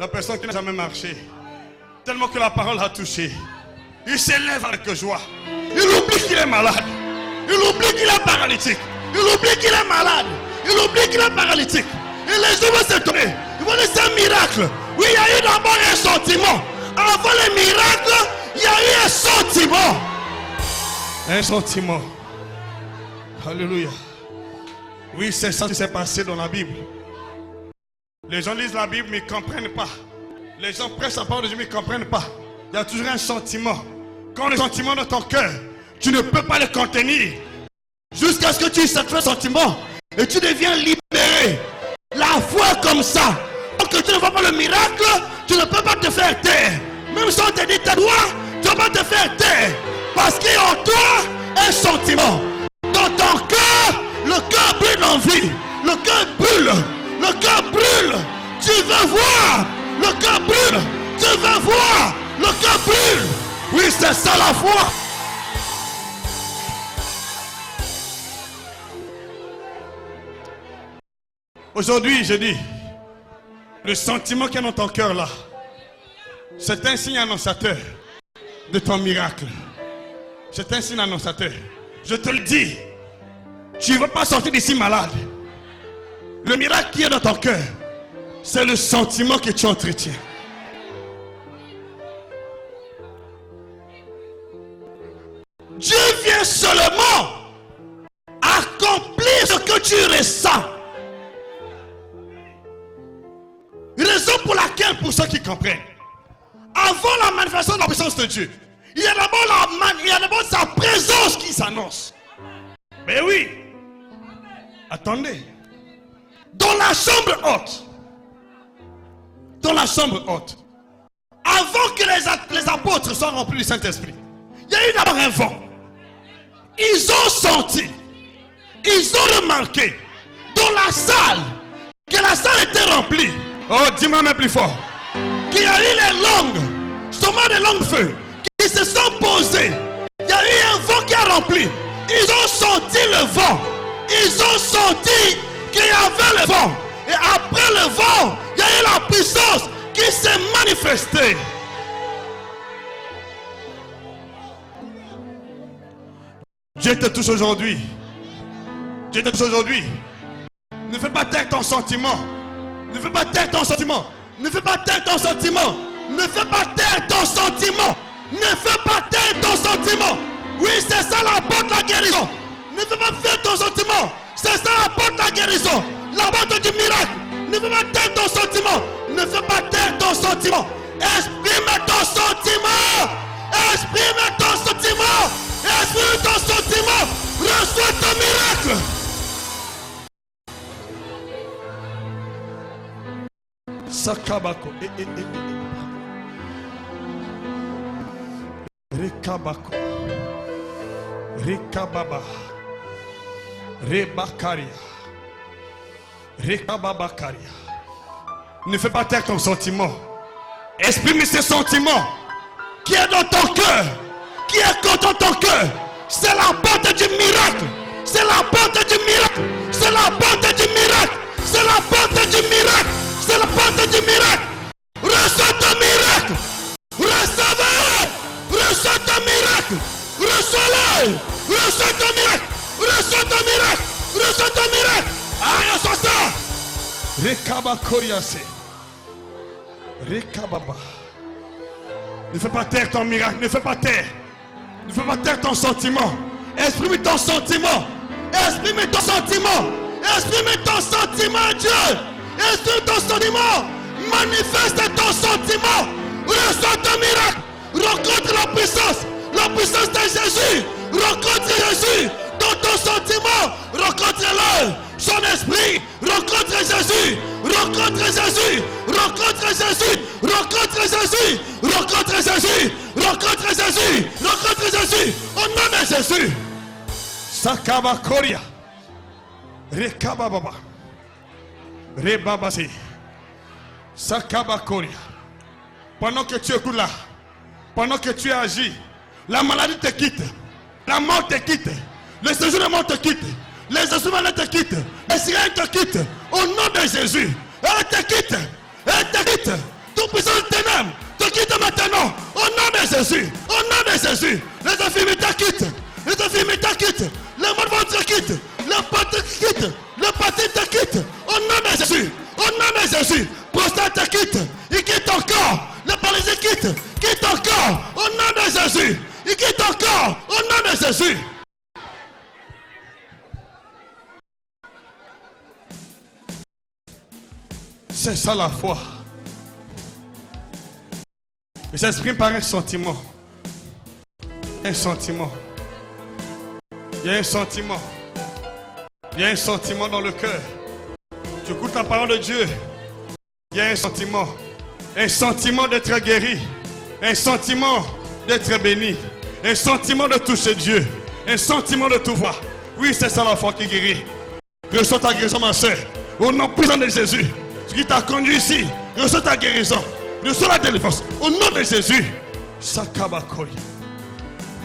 La personne qui n'a jamais marché. Tellement que la parole a touché. Il s'élève avec joie. Il oublie qu'il est malade. Il oublie qu'il est paralytique. Il oublie qu'il est malade. Il oublie qu'il est paralytique. Et les gens vont s'étonner. Ils vont dire c'est un miracle. Oui, il y a eu d'abord un sentiment. Avant le miracle, il y a eu un sentiment. Un sentiment. Alléluia. Oui, c'est ça qui s'est passé dans la Bible. Les gens lisent la Bible mais ils ne comprennent pas. Les gens prêchent la parole de Dieu mais ils ne comprennent pas. Il y a toujours un sentiment. Quand le sentiment dans ton cœur, tu ne peux pas le contenir. Jusqu'à ce que tu aies ce sentiment et tu deviens libéré. La foi comme ça. Tant que tu ne vois pas le miracle, tu ne peux pas te faire taire. Même si on te dit ta loi, tu ne peux pas te faire taire. Parce qu'il y a en toi un sentiment. Dans ton cœur, le cœur brûle en vie. Le cœur brûle. Le cœur brûle. Tu veux voir. Le cœur brûle. Tu veux voir. Le cœur brûle. Oui, c'est ça la foi. Aujourd'hui, je dis, le sentiment qu'il y a dans ton cœur là, c'est un signe annonçateur de ton miracle. C'est un signe annonçateur. Je te le dis, tu ne vas pas sortir d'ici malade. Le miracle qui est dans ton cœur, c'est le sentiment que tu entretiens. Dieu vient seulement accomplir ce que tu ressens. Raison pour laquelle, pour ceux qui comprennent, avant la manifestation de la puissance de Dieu, il y a d'abord sa présence qui s'annonce. Mais oui, attendez, dans la chambre haute, avant que les apôtres soient remplis du Saint-Esprit, il y a eu d'abord un vent. Ils ont senti, ils ont remarqué dans la salle, que la salle était remplie. Oh, dis-moi même plus fort. Qu'il y a eu les langues, seulement des langues feu, qui se sont posées. Il y a eu un vent qui a rempli. Ils ont senti le vent. Ils ont senti qu'il y avait le vent. Et après le vent, il y a eu la puissance qui s'est manifestée. Dieu te touche aujourd'hui. Dieu te touche aujourd'hui. Ne fais pas taire ton sentiment. Ne fais pas taire ton sentiment. Ne fais pas taire ton sentiment. Ne fais pas taire ton sentiment. Ne fais pas taire ton sentiment. Oui, c'est ça la porte de la guérison. Ne fais pas taire ton sentiment. C'est ça la porte de la guérison. La porte du miracle. Ne fais pas taire ton sentiment. Ne fais pas taire ton sentiment. Exprime ton sentiment. Exprime ton sentiment. Exprime ton sentiment. Reçois ton miracle. Sakabako. Rekabako. Rekababa. Rebakaria. Rekababakaria. Ne fais pas taire ton sentiment. Exprime ces sentiments qui est dans ton cœur, qui est contre ton cœur. C'est la porte du miracle. C'est la porte du miracle. C'est la porte du miracle. C'est la porte du miracle. C'est la porte du miracle. Reçois ton miracle. Recevez. Reçois ton miracle. Reçois-le. Reçois ton miracle. Reçois ton miracle. Reçois ton miracle. Allez, reçois ça. Rekaba Koriase. Rekababa. Ne fais pas taire ton miracle. Ne fais pas taire. Ne fais pas taire ton sentiment. Exprime ton sentiment. Exprime ton sentiment. Exprime ton sentiment, Dieu. Exprime ton sentiment. Manifeste ton sentiment. Reçois ton miracle. Rencontre la puissance de Jésus. Rencontre Jésus dans ton sentiment. Rencontre-le. Son esprit. Rencontre Jésus. Rencontre Jésus. Rencontre Jésus. Rencontre Jésus. Rencontre Jésus. Rencontre Jésus. Rencontre Jésus. Au nom de Jésus. Sakaba Koria. Rekaba Baba. Rebabasi. Sakaba Koria. Pendant que tu écoutes là, pendant que tu agis, la maladie te quitte, la mort te quitte, le séjour de mort te quitte, les instruments te quittent, les sirènes te quittent, au nom de Jésus. Elle te quitte, tout puissant de ténèbres te quitte maintenant, au nom de Jésus, au nom de Jésus. Les infirmités te quittent, les infirmités te quittent, les morts te quittent, les potes te quittent, les partis te quittent, au nom de Jésus, au nom de Jésus. Prostate te quitte, il quitte ton corps, le paralysie quitte ton corps, au nom de Jésus, il quitte ton corps, au nom de Jésus. C'est ça la foi. Il s'exprime par un sentiment. Un sentiment. Il y a un sentiment. Il y a un sentiment dans le cœur. Tu écoutes la parole de Dieu. Il y a un sentiment d'être guéri, un sentiment d'être béni, un sentiment de toucher Dieu, un sentiment de tout voir. Oui, c'est ça la foi qui guérit. Reçois ta guérison, ma soeur, au nom puissant de Jésus. Ce qui t'a conduit ici, reçois ta guérison, reçois la délivrance, au nom de Jésus. Sakabakori,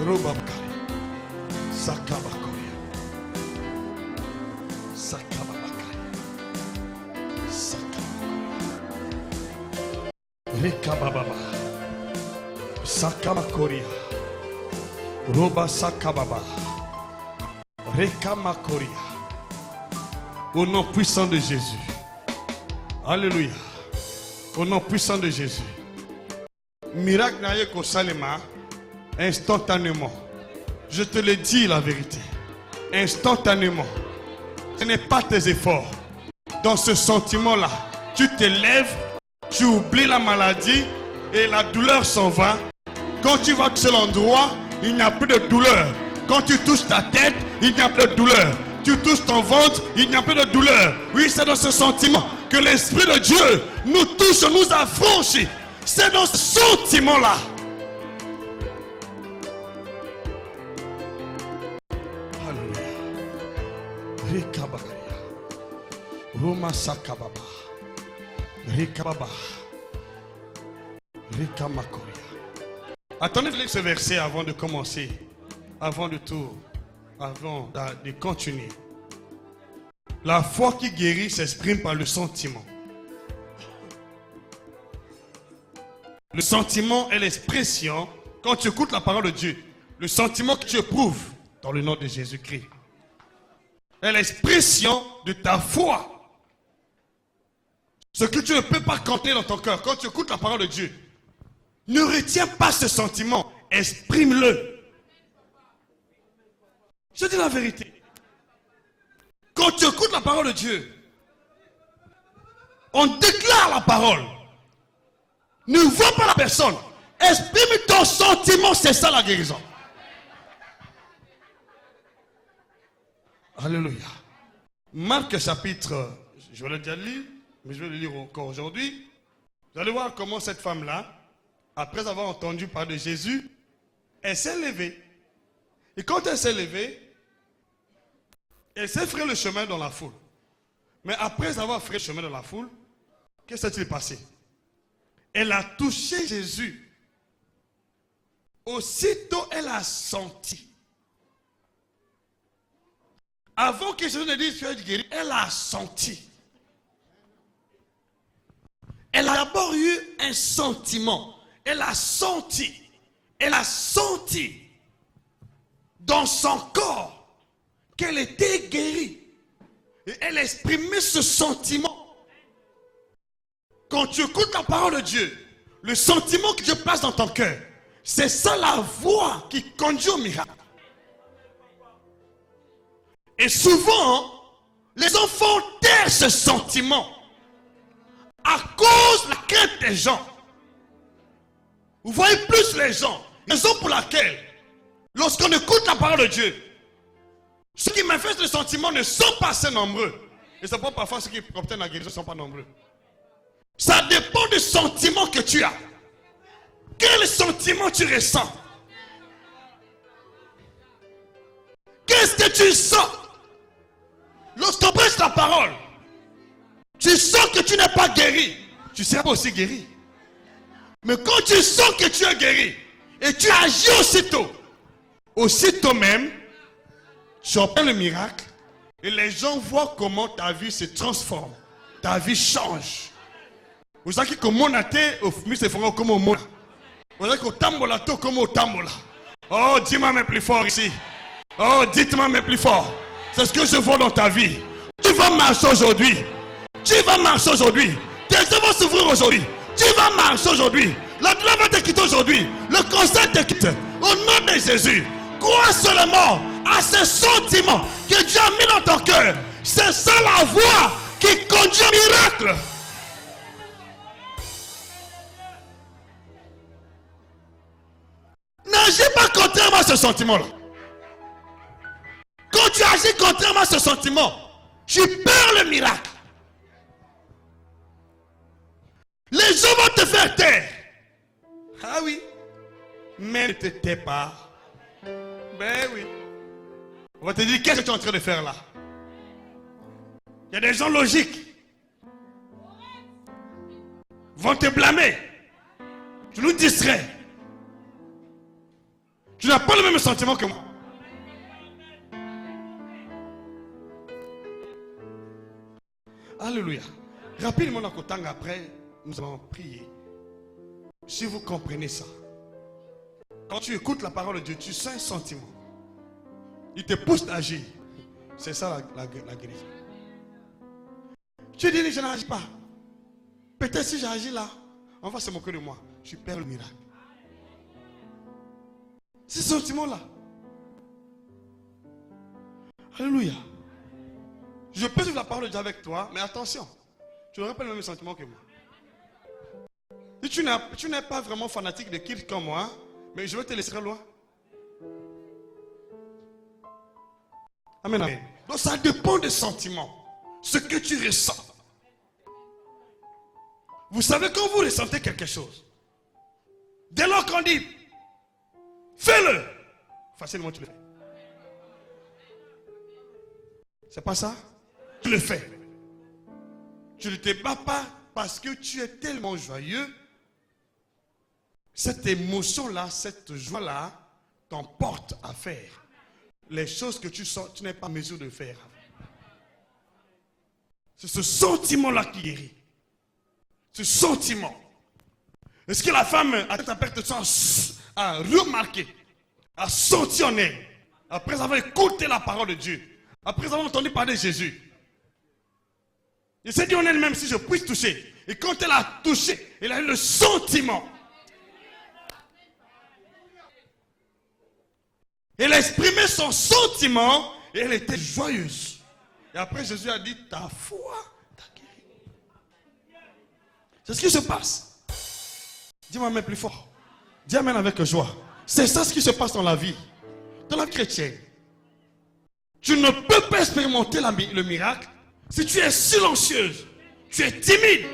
Robabkari, Sakabakori, Sakabakari, Rekababa, Sakamakoria, Roba Sakababa, Rekamakoria, au nom puissant de Jésus. Alléluia. Au nom puissant de Jésus. Miracle n'a qu'au Salema, instantanément. Je te le dis la vérité. Instantanément. Ce n'est pas tes efforts. Dans ce sentiment-là, tu te lèves. Tu oublies la maladie et la douleur s'en va. Quand tu vas sur l'endroit, il n'y a plus de douleur. Quand tu touches ta tête, il n'y a plus de douleur. Tu touches ton ventre, il n'y a plus de douleur. Oui, c'est dans ce sentiment que l'Esprit de Dieu nous touche, nous affranchit. C'est dans ce sentiment-là. Alléluia. Rikabakaria. Roma Sakababa. Rikababa. Rikamakoria. Attendez de lire ce verset avant de commencer, avant de continuer. La foi qui guérit s'exprime par le sentiment. Le sentiment est l'expression, quand tu écoutes la parole de Dieu, le sentiment que tu éprouves dans le nom de Jésus-Christ est l'expression de ta foi. Ce que tu ne peux pas contenir dans ton cœur, quand tu écoutes la parole de Dieu, ne retiens pas ce sentiment, exprime-le. Je dis la vérité. tu écoutes la parole de Dieu, on déclare la parole. Ne vois pas la personne. Exprime ton sentiment, c'est ça la guérison. Alléluia. Marc chapitre, je vais le déjà lire, mais je vais le lire encore aujourd'hui. Vous allez voir comment cette femme-là, après avoir entendu parler de Jésus, elle s'est levée. Et quand elle s'est levée, elle s'est frayé le chemin dans la foule. Mais après avoir frayé le chemin dans la foule, qu'est-ce qui s'est passé? Elle a touché Jésus. Aussitôt, elle a senti. Avant que Jésus ne dise tu es guéri, elle a senti. Elle a d'abord eu un sentiment. Elle a senti. Elle a senti dans son corps qu'elle était guérie. Et elle a exprimé ce sentiment. Quand tu écoutes la parole de Dieu, le sentiment que Dieu place dans ton cœur, c'est ça la voie qui conduit au miracle. Et souvent, les enfants taisent ce sentiment à cause de la crainte des gens. Vous voyez plus les gens. Raison pour laquelle, lorsqu'on écoute la parole de Dieu, ceux qui manifestent le sentiment ne sont pas assez nombreux. Et c'est pas parfois ceux qui obtiennent la guérison ne sont pas nombreux. Ça dépend du sentiment que tu as. Quel sentiment tu ressens? Qu'est-ce que tu sens? Lorsqu'on prêche la parole, tu sens que tu n'es pas guéri. Tu ne seras pas aussi guéri. Mais quand tu sens que tu es guéri, et tu agis aussitôt même, tu obtiens le miracle, et les gens voient comment ta vie se transforme. Ta vie change. Vous savez comment on a été au Misefongo comme au monde. Vous savez qu'au Tambola, tout comme au Tambola. Oh, dis-moi mais plus fort ici. Oh, dites-moi mais plus fort. C'est ce que je vois dans ta vie. Tu vas marcher aujourd'hui. Tu vas marcher aujourd'hui. Tes yeux vont s'ouvrir aujourd'hui. Tu vas marcher aujourd'hui. La douleur va te quitter aujourd'hui. Le cancer te quitte. Au nom de Jésus. Crois seulement à ce sentiment que Dieu a mis dans ton cœur. C'est ça la voie qui conduit au miracle. N'agis pas contrairement à ce sentiment-là. Quand tu agis contrairement à ce sentiment, tu perds le miracle. Les gens vont te faire taire. Ah oui. Mais ne te tais pas. Ben oui. On va te dire, qu'est-ce que tu es en train de faire là? Il y a des gens logiques. Vont te blâmer. Tu nous distrais. Tu n'as pas le même sentiment que moi. Alléluia. Rapidement, après, nous allons prier. Si vous comprenez ça, quand tu écoutes la parole de Dieu, tu sens un sentiment. Il te pousse à agir. C'est ça la guérison. Tu dis, je n'agis pas. Peut-être si j'agis là, on va se moquer de moi. Je perds le miracle. Ce sentiment-là. Alléluia. Je peux suivre la parole de Dieu avec toi, mais attention, tu n'auras pas le même sentiment que moi. Si tu n'es pas vraiment fanatique de Christ comme moi, mais je vais te laisser loin. Amen, amen. Donc ça dépend des sentiments, ce que tu ressens. Vous savez, quand vous ressentez quelque chose, dès lors qu'on dit, fais-le, facilement tu le fais. C'est pas ça? Tu le fais. Tu ne te bats pas parce que tu es tellement joyeux. Cette émotion-là, cette joie-là t'emporte à faire les choses que tu sens, tu n'es pas en mesure de faire. C'est ce sentiment-là qui guérit. Ce sentiment. Est-ce que la femme, à ta perte de sens, a remarqué, a senti en elle, après avoir écouté la parole de Dieu, après avoir entendu parler de Jésus? Elle s'est dit en elle-même, si je puisse toucher. Et quand elle a touché, elle a eu le sentiment. Elle a exprimé son sentiment et elle était joyeuse. Et après, Jésus a dit, ta foi t'a guéri. C'est ce qui se passe. Dis-moi même plus fort. Dis amen avec joie. C'est ça ce qui se passe dans la vie. Dans la vie chrétienne. Tu ne peux pas expérimenter le miracle si tu es silencieuse. Tu es timide.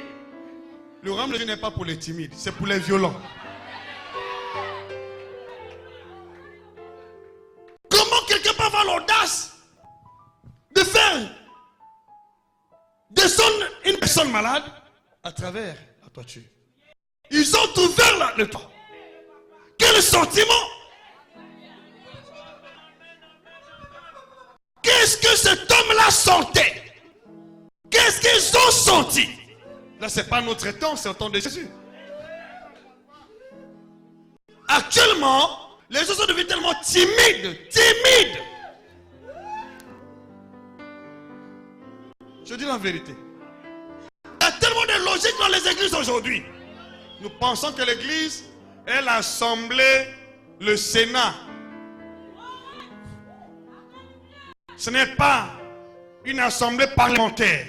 Le royaume de Dieu n'est pas pour les timides, c'est pour les violents. Comment quelqu'un peut avoir l'audace de faire descendre une personne malade à travers la toiture? Ils ont ouvert le toit. Quel sentiment? Qu'est-ce que cet homme-là sentait? Qu'est-ce qu'ils ont senti? Là, ce n'est pas notre temps, c'est le temps de Jésus. Actuellement, les gens sont devenus tellement timides. Je dis la vérité. Il y a tellement de logique dans les églises aujourd'hui. Nous pensons que l'église est l'assemblée, le Sénat. Ce n'est pas une assemblée parlementaire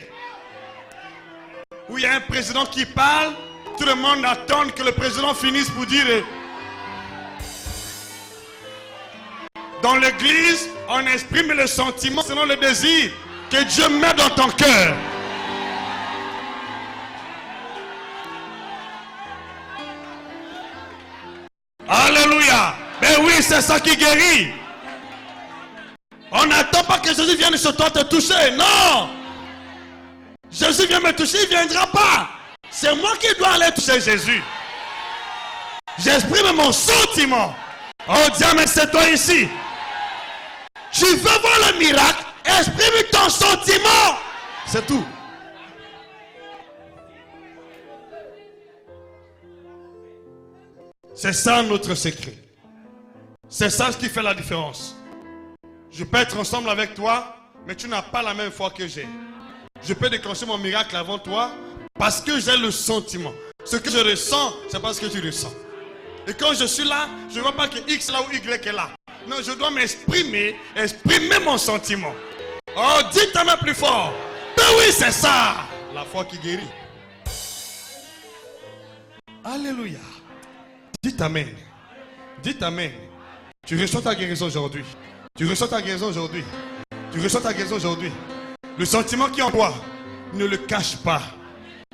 où il y a un président qui parle, tout le monde attend que le président finisse pour dire. Dans l'église, on exprime le sentiment selon le désir que Dieu met dans ton cœur. Alléluia. Mais oui, c'est ça qui guérit. On n'attend pas que Jésus vienne sur toi te toucher. Non. Jésus vient me toucher, il ne viendra pas. C'est moi qui dois aller toucher Jésus. J'exprime mon sentiment. Oh Dieu, mais c'est toi ici. Tu veux voir le miracle? Exprime ton sentiment. C'est tout. C'est ça notre secret. C'est ça ce qui fait la différence. Je peux être ensemble avec toi, mais tu n'as pas la même foi que j'ai. Je peux déclencher mon miracle avant toi parce que j'ai le sentiment. Ce que je ressens, c'est parce que tu ressens. Et quand je suis là, je ne vois pas que X là ou Y est là. Non, je dois exprimer mon sentiment. Oh, dis ta main plus fort. Ben oui, c'est ça. La foi qui guérit. Alléluia. Dis amen. Dis amen. Tu reçois ta guérison aujourd'hui. Tu reçois ta guérison aujourd'hui. Tu reçois ta guérison aujourd'hui. Le sentiment qui est en toi, ne le cache pas.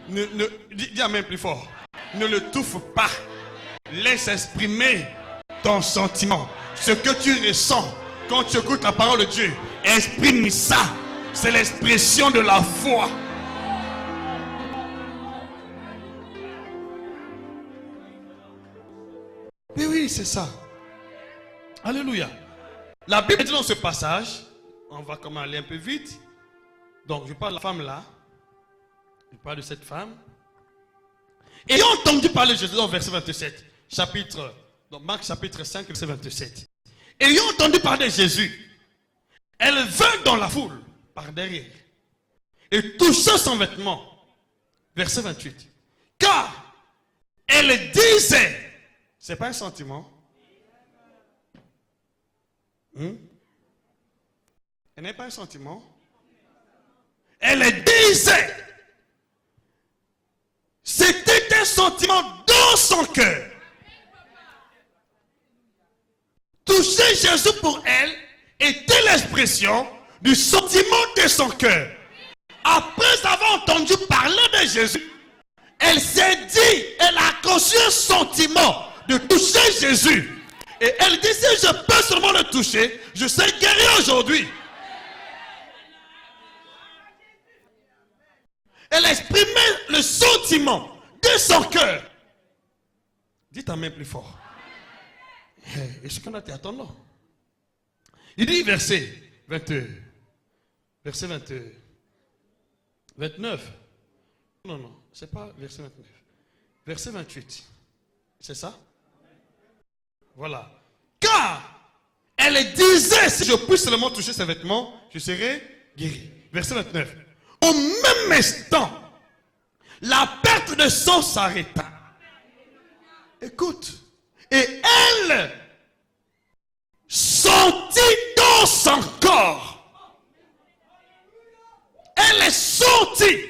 Dis amen plus fort. Ne le touffe pas. Laisse exprimer ton sentiment. Ce que tu ressens quand tu écoutes la parole de Dieu. Exprime ça. C'est l'expression de la foi. Mais oui, c'est ça. Alléluia. La Bible dit dans ce passage, on va comme aller un peu vite. Donc, je parle de la femme là. Je parle de cette femme. Ayant entendu parler de Jésus dans verset 27, donc Marc chapitre 5, verset 27. Ayant entendu parler de Jésus, elle vint dans la foule, par derrière, et toucha son vêtement. Verset 28. Car elle disait, c'est pas un sentiment. Elle n'est pas un sentiment. Elle disait, c'était un sentiment dans son cœur. Toucher Jésus pour elle était l'expression du sentiment de son cœur. Après avoir entendu parler de Jésus, elle s'est dit, elle a conçu un sentiment de toucher Jésus. Et elle dit, si je peux seulement le toucher, je serai guéri aujourd'hui. Elle exprimait le sentiment de son cœur. Dis ta main plus fort. Est-ce qu'on a été attendant? Il dit verset 22. Verset 22. 29. Non, c'est pas verset 29. Verset 28. C'est ça? Voilà. Car elle disait, si je puis seulement toucher ses vêtements, je serai guéri. Verset 29. Au même instant, la perte de sang s'arrêta. Écoute. Et elle sentit dans son corps est sortie.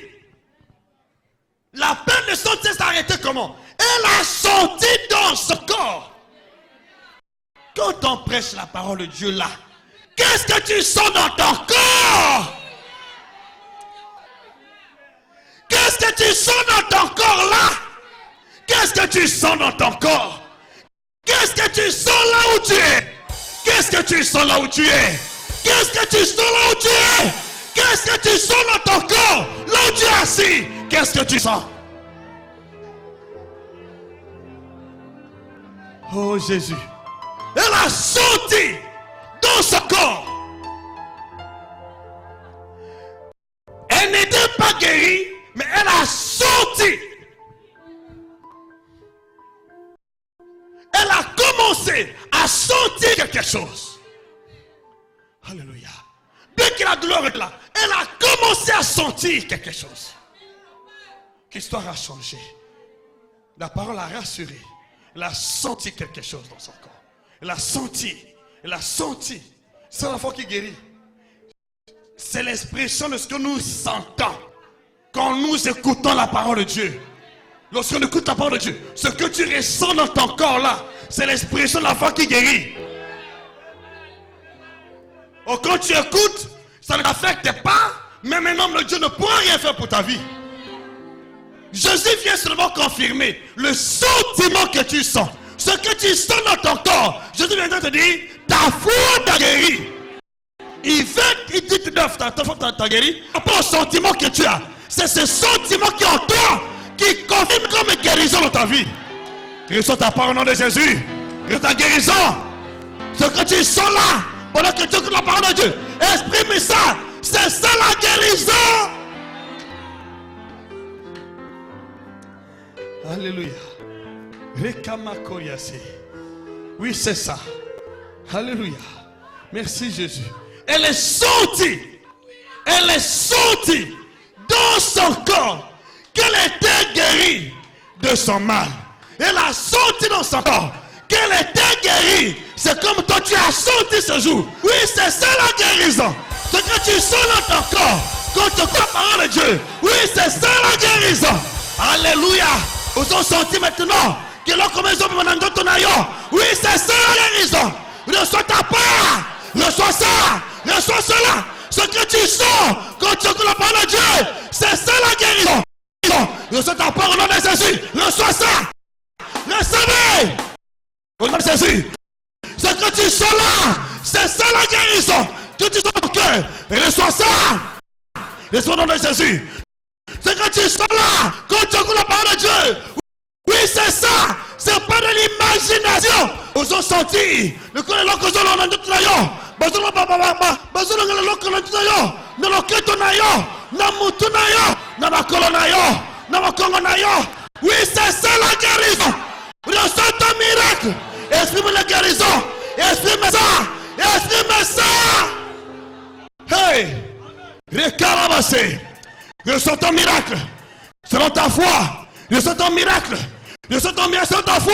La peine de sortir s'est arrêtée comment? Elle a sorti dans son corps. Quand on prêche la parole de Dieu là, qu'est-ce que tu sens dans ton corps? Qu'est-ce que tu sens dans ton corps là? Qu'est-ce que tu sens dans ton corps? Qu'est-ce que tu sens là où tu es? Qu'est-ce que tu sens là où tu es? Qu'est-ce que tu sens là où tu es? Qu'est-ce que tu sens dans ton corps? Là où tu es assis, qu'est-ce que tu sens? Oh Jésus. Elle a sorti dans son corps. Elle n'était pas guérie, mais elle a sorti. Elle a commencé à sentir quelque chose. Alléluia. Dès que la douleur est là, elle a commencé à sentir quelque chose. L'histoire a changé. La parole a rassuré. Elle a senti quelque chose dans son corps. Elle a senti. Elle a senti. C'est la foi qui guérit. C'est l'expression de ce que nous sentons quand nous écoutons la parole de Dieu. Lorsqu'on écoute la parole de Dieu, ce que tu ressens dans ton corps là, c'est l'expression de la foi qui guérit. Oh, quand tu écoutes, ça ne t'affecte pas, mais maintenant le Dieu ne pourra rien faire pour ta vie. Jésus vient seulement confirmer le sentiment que tu sens. Ce que tu sens dans ton corps, Jésus vient de te dire, ta foi t'a guéri. Il dit ta foi t'a guéri, par rapport au sentiment que tu as. C'est ce sentiment qui est en toi, qui confirme comme une guérison dans ta vie. Reçois ta parole au nom de Jésus. Reçois ta guérison. Ce que tu sens là, pendant que tu écoutes la parole de Dieu, exprime ça. C'est ça la guérison. Alléluia. Oui, c'est ça. Alléluia. Merci Jésus. Elle est sortie. Elle est sortie dans son corps qu'elle était guérie de son mal. Elle a sorti dans son corps qu'elle était guérie. C'est comme toi tu as sorti ce jour. Oui, c'est ça la guérison. Ce que tu sens dans ton corps quand tu crois la parole de Dieu. Oui, c'est ça la guérison. Alléluia. Vous avez senti maintenant que l'on commence à me ton aïe. Oui, c'est ça la guérison. Reçois ta part. Reçois ça. Reçois cela. Ce que tu sens quand tu écoutes la parole de Dieu, c'est ça la guérison. Reçois ta part au nom de Jésus. Reçois ça. Recevez. Au nom de Jésus. Ce que tu sens là, c'est ça la guérison. Que tu sens dans ton cœur. Reçois ça. Reçois au nom de Jésus. Ce que tu sens là, quand tu écoutes la parole de Dieu. Oui, c'est ça. C'est pas de l'imagination. Vous avez senti. Le corps est là que vous avez entendu. Oui, c'est ça la guérison. Reçois ton miracle. Exprime la guérison. Exprime ça. Exprime ça. Hey. Recarabasé. Reçois ton miracle. Selon ta foi. Reçois ton miracle. Reçois ton miracle. Selon ta foi.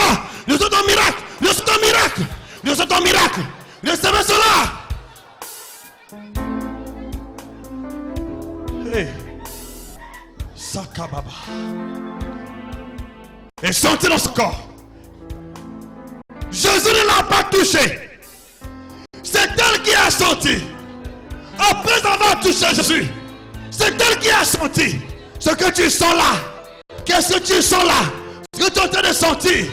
Reçois ton miracle. Reçois ton miracle. Reçois ton miracle. Recevez cela. Hey. Sakababa. Et sentez dans ce corps. Jésus ne l'a pas touché. C'est elle qui a senti. Après avoir touché Jésus, c'est elle qui a senti. Ce que tu sens là. Qu'est-ce que tu sens là? Ce que tu es en train de sentir.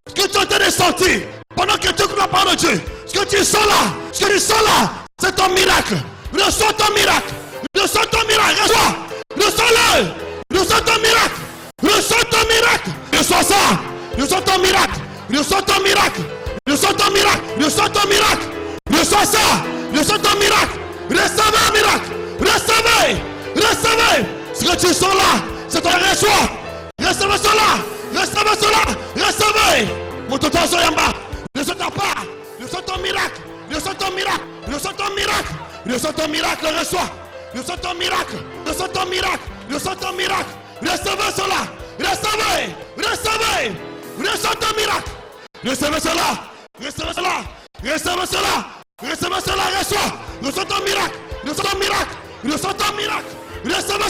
Ce que tu es en train de sentir. Pendant que tu écoutes la parole de Dieu. Ce que tu sens là. Ce que tu sens là. C'est ton miracle. Reçois ton miracle. Reçois ton miracle. Reçois. Reçois-le. Reçois ton miracle. Reçois ton miracle. Reçois ça. Reçois ton miracle. Reçois ton miracle. Reçois ton miracle. Reçois ton miracle. Reçois ça. Reçois ton miracle. Recevez un miracle. Recevez. Recevez. Ce que tu sens là, c'est ton reçoit. Recevez cela. Recevez cela. Recevez. Mon total sur Yamba. Reçois ta part. Reçois ton miracle. Reçois ton miracle. Reçois ton miracle. Reçois ton miracle. Reçois. Reçois ton miracle. Reçois ton miracle. Reçois ton miracle. Recevez cela. Recevez. Recevez. Reçois ton miracle. Recevez cela. Recevez cela. Recevez cela. Recevez cela. Reçois. Reçois ton miracle. Reçois ton miracle. Reçois ton miracle. Recevez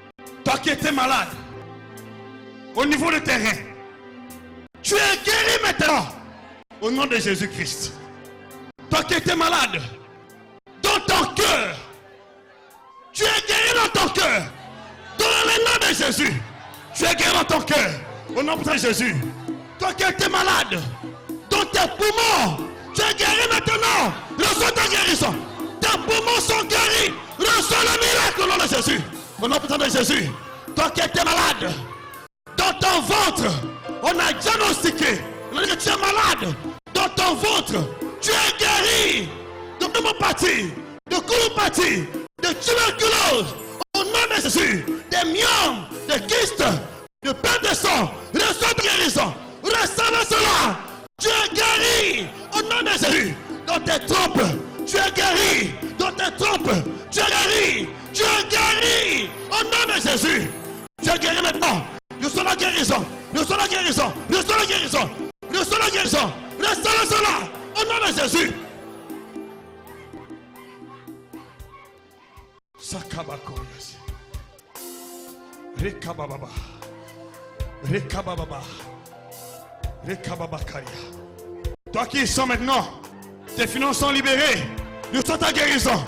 Toi qui étais malade, au niveau du terrain, tu es guéri maintenant. Au nom de Jésus-Christ. Toi qui étais malade, dans ton cœur, tu es guéri dans ton cœur. Dans le nom de Jésus, tu es guéri dans ton cœur. Au nom de Jésus. Toi qui étais malade, dans tes poumons, tu es guéri maintenant. Reçois ta guérison. Tes poumons sont guéris. Reçois le miracle au nom de Jésus. Au nom de Jésus. Toi qui étais malade, dans ton ventre, on a diagnostiqué. On a dit que tu es malade. Dans ton ventre, tu es guéri de pneumopathie, de colopathie, de tuberculose. Au nom de Jésus, des myomes, des kystes, de perte de sang. Reçois ta guérison. Reçois cela. Tu es guéri au nom de Jésus. Dans tes trompes, tu es guéri. Dans tes trompes, tu es guéri. Tu es guéri au nom de Jésus. Tu es guéri maintenant. Reçois la guérison. Reçois la guérison. Reçois la guérison. Reçois la guérison. Reçois cela au nom de Jésus. Sakabakoyas. Rekabababa. Rekabababa. Rekababakaria. Toi qui sens maintenant, tes finances sont libérées. Reçois ta guérison.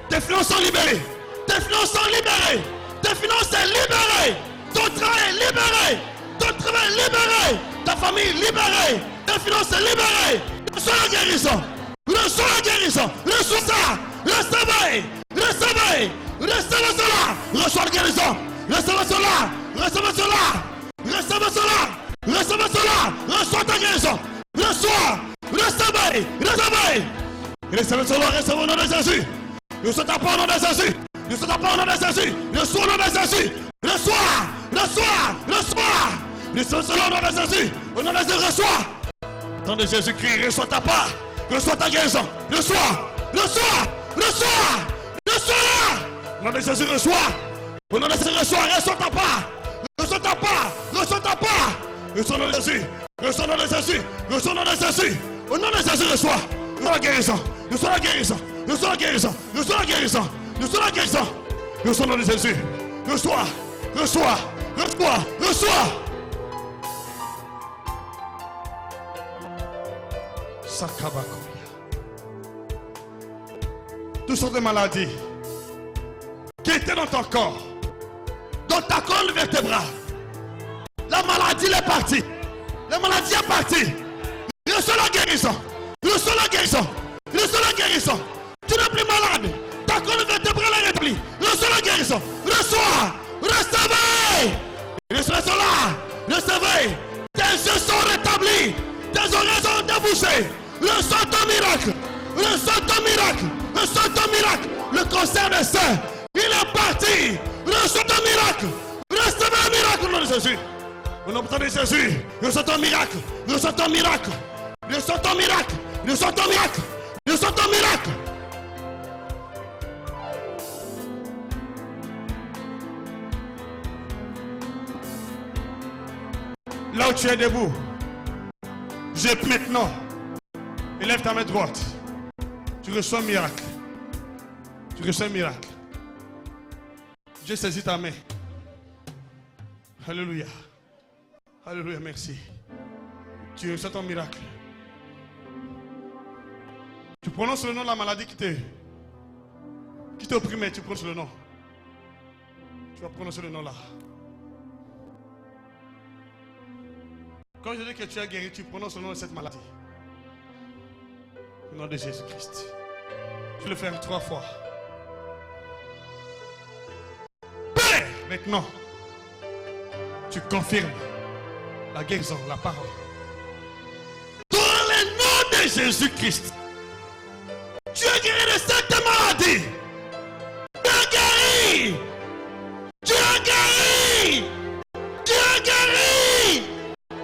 Tes finances sont libérées. Tes finances sont libérées. Tes finances sont libérées. Ton travail est libéré. Ton travail est libéré. Ta famille est libérée. Tes finances sont libérées. Reçois la guérison. Reçois la guérison. Reçois ça. Recevez. Recevez. Recevez cela. Reçois la guérison. Recevez cela. Recevez cela. Recevez cela. Recevez cela. Reçois ta guérison. Reçois. Recevez. Recevez. Recevez cela. Recevez au nom de Jésus. Reçois ta part au nom de Jésus. Reçois ta part au nom de Jésus. Reçois au nom de Jésus. Reçois. Reçois. Reçois. Reçois cela au nom de Jésus. Au nom de Jésus, reçois. Au nom de Jésus-Christ, reçois ta part. Reçois ta guérison. Reçois. Reçois. Reçois. Reçois. Au nom de Jésus, reçois. Au nom de Jésus, reçois. Reçois ta part. Reçois ta part. Reçois ta part. Reçois au nom de Jésus. Reçois au nom de Jésus. Reçois au nom de Jésus. Au nom de Jésus, reçois. Reçois la guérison. Reçois la guérison. Reçois la guérison. Reçois la guérison. Reçois la guérison. Reçois au nom de Jésus. Reçois. Reçois. Reçois. Reçois. Sakabakoya. Toutes sortes de maladies qui étaient dans ton corps, dans ta colonne vertébrale. La maladie est partie. La maladie est partie. Reçois la guérison. Reçois la guérison. Reçois la guérison. Tu n'es plus malade. Ta colonne vertébrale est rétablie. Reçois la guérison. Reçois. Recevez. Recevez cela. Recevez. Tes yeux sont rétablis. Tes oreilles sont débouchées. Reçois ton miracle. Reçois ton miracle. Reçois ton miracle. Le cancer de sein, il est parti. Reçois ton miracle. Recevez un miracle au nom de Jésus. Au nom de Jésus. Reçois ton miracle. Reçois ton miracle. Reçois ton miracle. Reçois ton miracle. Reçois ton miracle. Là où tu es debout, j'ai maintenant. Élève ta main droite. Tu reçois un miracle. Tu reçois un miracle. Dieu saisit ta main. Alléluia. Alléluia, merci. Tu reçois ton miracle. Tu prononces le nom de la maladie qui t'opprimait. Tu prononces le nom. Tu vas prononcer le nom là. Quand je dis que tu es guéri, tu prononces le nom de cette maladie. Au nom de Jésus-Christ. Je vais le faire 3 fois. Père, maintenant, tu confirmes la guérison, la parole. Dans le nom de Jésus-Christ, tu es guéri de cette maladie. Tu es guéri. Tu es guéri. Tu es guéri.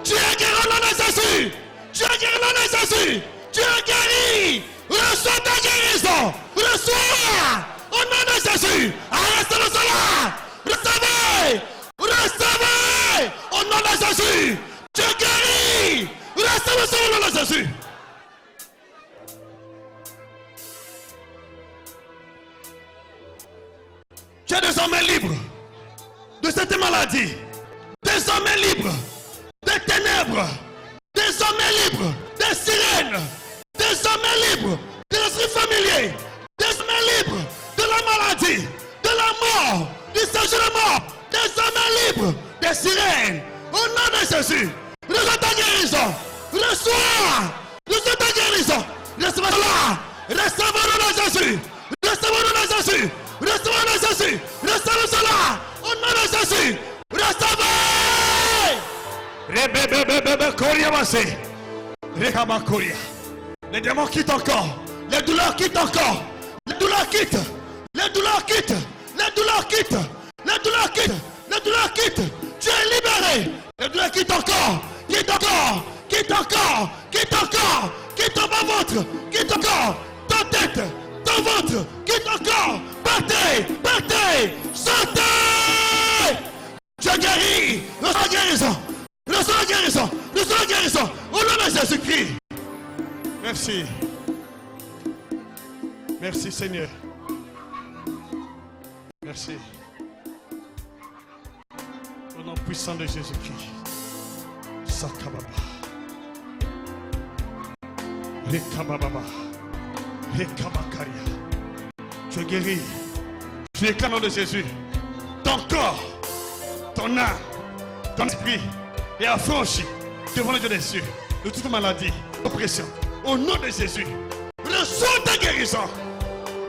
Tu es guéri au nom de Jésus. Tu es guéri au nom de Jésus. Tu es guéri. Reçois ta guérison. Reçois. Au nom de Jésus. Arrête-le cela. Recevez. Recevez. Au nom de Jésus. Tu es guéri. Recevez cela au nom de Jésus. Tu es désormais libre. de cette maladie. Désormais libre des ténèbres. Désormais libre des sirènes. Désormais libre des esprits familiers. Désormais libre de la maladie, de la mort, du séjour de mort. Désormais libre des sirènes. Au nom de Jésus, reçois ta guérison. Reçois ta guérison. Reçois cela. Recevez au nom de Jésus. Recevez au nom de Jésus. Recevez au nom de Jésus. Recevez cela. Au nom de Jésus. Recevez. Les démons quittent encore. Les douleurs quittent encore. Les douleurs quittent. Les douleurs quittent. Les douleurs quittent. Les douleurs quittent. Les douleurs quittent. Tu es libéré. Les douleurs quittent encore. Quitte encore. Quitte encore. Quitte encore. Quitte ton ventre. Quitte encore. Ta tête. Ton ventre. Quitte encore. Partez. Partez. Sortez. Tu es guéri. Reçois la guérison. Reçois la guérison. Reçois la guérison. Au nom de Jésus-Christ. Merci. Merci Seigneur. Merci. Au nom puissant de Jésus-Christ. Sakababa. Rekababa. Rekabakaria. Tu es guéri. Tu es canon de Jésus. Ton corps, ton âme, ton esprit est affranchi devant le Dieu des cieux de toute maladie, oppression. Au nom de Jésus, reçois ta guérison.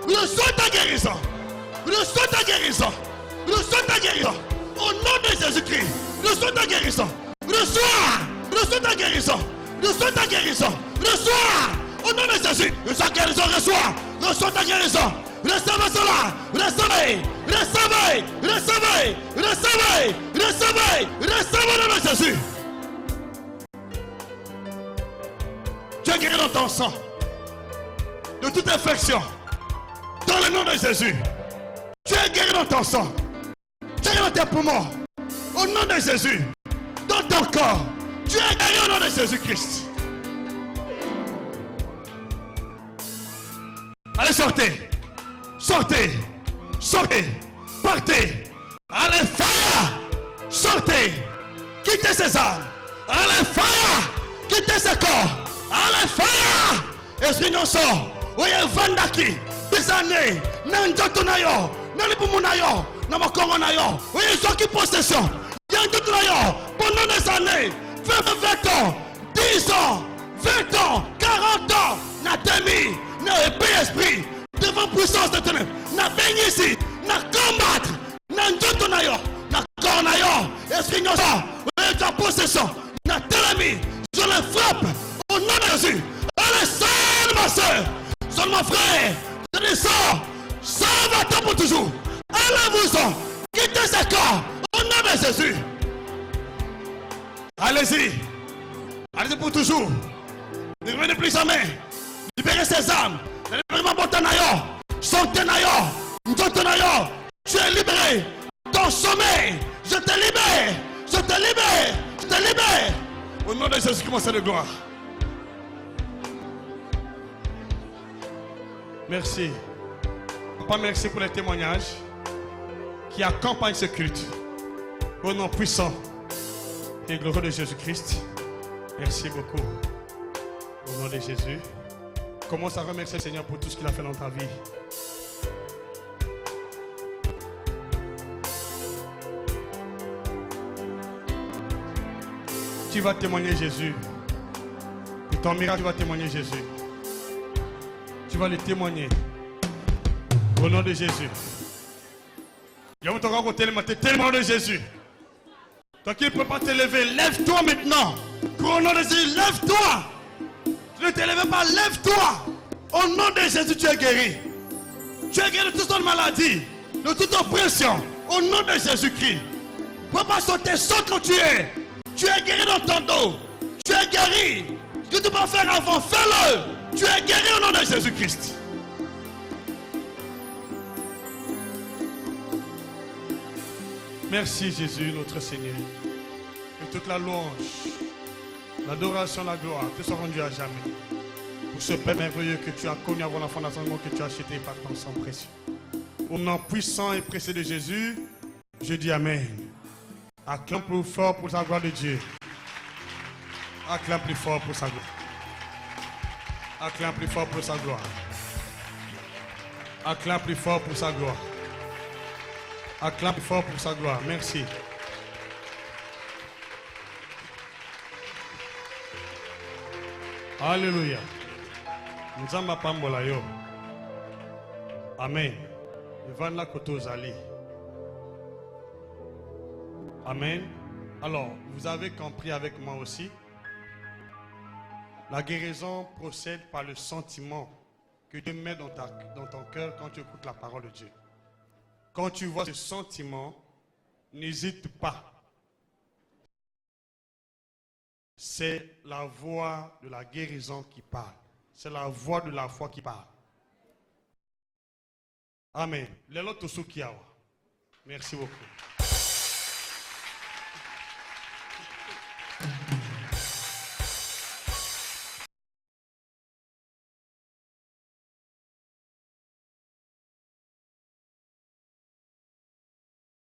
Reçois ta guérison. Reçois ta guérison. Reçois ta guérison. Au nom de Jésus-Christ, reçois ta guérison. Reçois. Reçois ta guérison. Reçois ta guérison. Reçois. Au nom de Jésus, reçois ta guérison. Reçois. Reçois ta guérison. Recevez cela. Recevez. Recevez. Recevez. Recevez. Recevez. Recevez au nom de Jésus. Tu es guéri dans ton sang de toute infection dans le nom de Jésus. Tu es guéri dans ton sang. Tu es guéri dans tes poumons au nom de Jésus. Dans ton corps, tu es guéri au nom de Jésus-Christ. Allez, sortez. Sortez. Sortez. Partez. Allez, fire. Sortez. Quittez ces âmes. Allez, fire. Quittez ces corps. Allez, fire! Esprit non sort. Oye vandaki. Des années. Nanjoto na yo. Nalipumu na yo. Namakongo na yo. Oye soki possession. Yanjoto na yo. Pendant des années. 20 ans. 10 ans. 20 ans. 40 ans. Na temi. Na épée esprit. Devant puissance de ténèbres. Na baigné ici. Na combattre. Nanjoto na yo. Na corps na yo. Esprit non sort. Oye ta possession. Na telemi. Je le frappe. Au nom de Jésus, allez, sors ma soeur, sors mon frère, je dis sors, sors va-t'en pour toujours, allez-vous-en, quittez ce corps, au nom de Jésus. Allez-y, allez-y pour toujours, ne revenez plus jamais, libérez ces âmes, libérez ma botte na yo, sortez na yo, njote na yo, tu es libéré, ton sommeil, je te libère, je te libère, je te libère, au nom de Jésus, commencez de gloire. Merci. Papa, merci pour les témoignages qui accompagnent ce culte. Au nom puissant et glorieux de Jésus-Christ. Merci beaucoup. Au nom de Jésus. Commence à remercier le Seigneur pour tout ce qu'il a fait dans ta vie. Tu vas témoigner Jésus. Pour ton miracle, tu vas témoigner Jésus. Tu vas le témoigner. Au nom de Jésus. Il y a ton côté tellement de Jésus. Toi qui ne peux pas te lever, lève-toi maintenant. Au nom de Jésus, lève-toi. Tu ne te lèves pas, lève-toi. Au nom de Jésus, tu es guéri. Tu es guéri de toute ton maladie, de toute oppression. Au nom de Jésus-Christ. Tu ne peux pas sauter, saute où tu es. Tu es guéri dans ton dos. Tu es guéri. Ce que tu peux faire avant, fais-le. Tu es guéri au nom de Jésus-Christ. Merci Jésus, notre Seigneur. Que toute la louange, l'adoration, la gloire te soit rendue à jamais. Pour ce Père merveilleux que tu as connu avant la fondation du monde, que tu as acheté par ton sang précieux. Au nom puissant et précieux de Jésus, je dis Amen. Acclame plus fort pour sa gloire de Dieu. Acclame plus fort pour sa gloire. Acclame plus fort pour sa gloire. Acclame plus fort pour sa gloire. Acclame plus fort pour sa gloire. Merci. Alléluia. Nous avons pas yo. Amen. Devant la côte aux allées. Amen. Alors, vous avez compris avec moi aussi. La guérison procède par le sentiment que Dieu met dans ton cœur quand tu écoutes la parole de Dieu. Quand tu vois ce sentiment, n'hésite pas. C'est la voix de la guérison qui parle. C'est la voix de la foi qui parle. Amen. Merci beaucoup.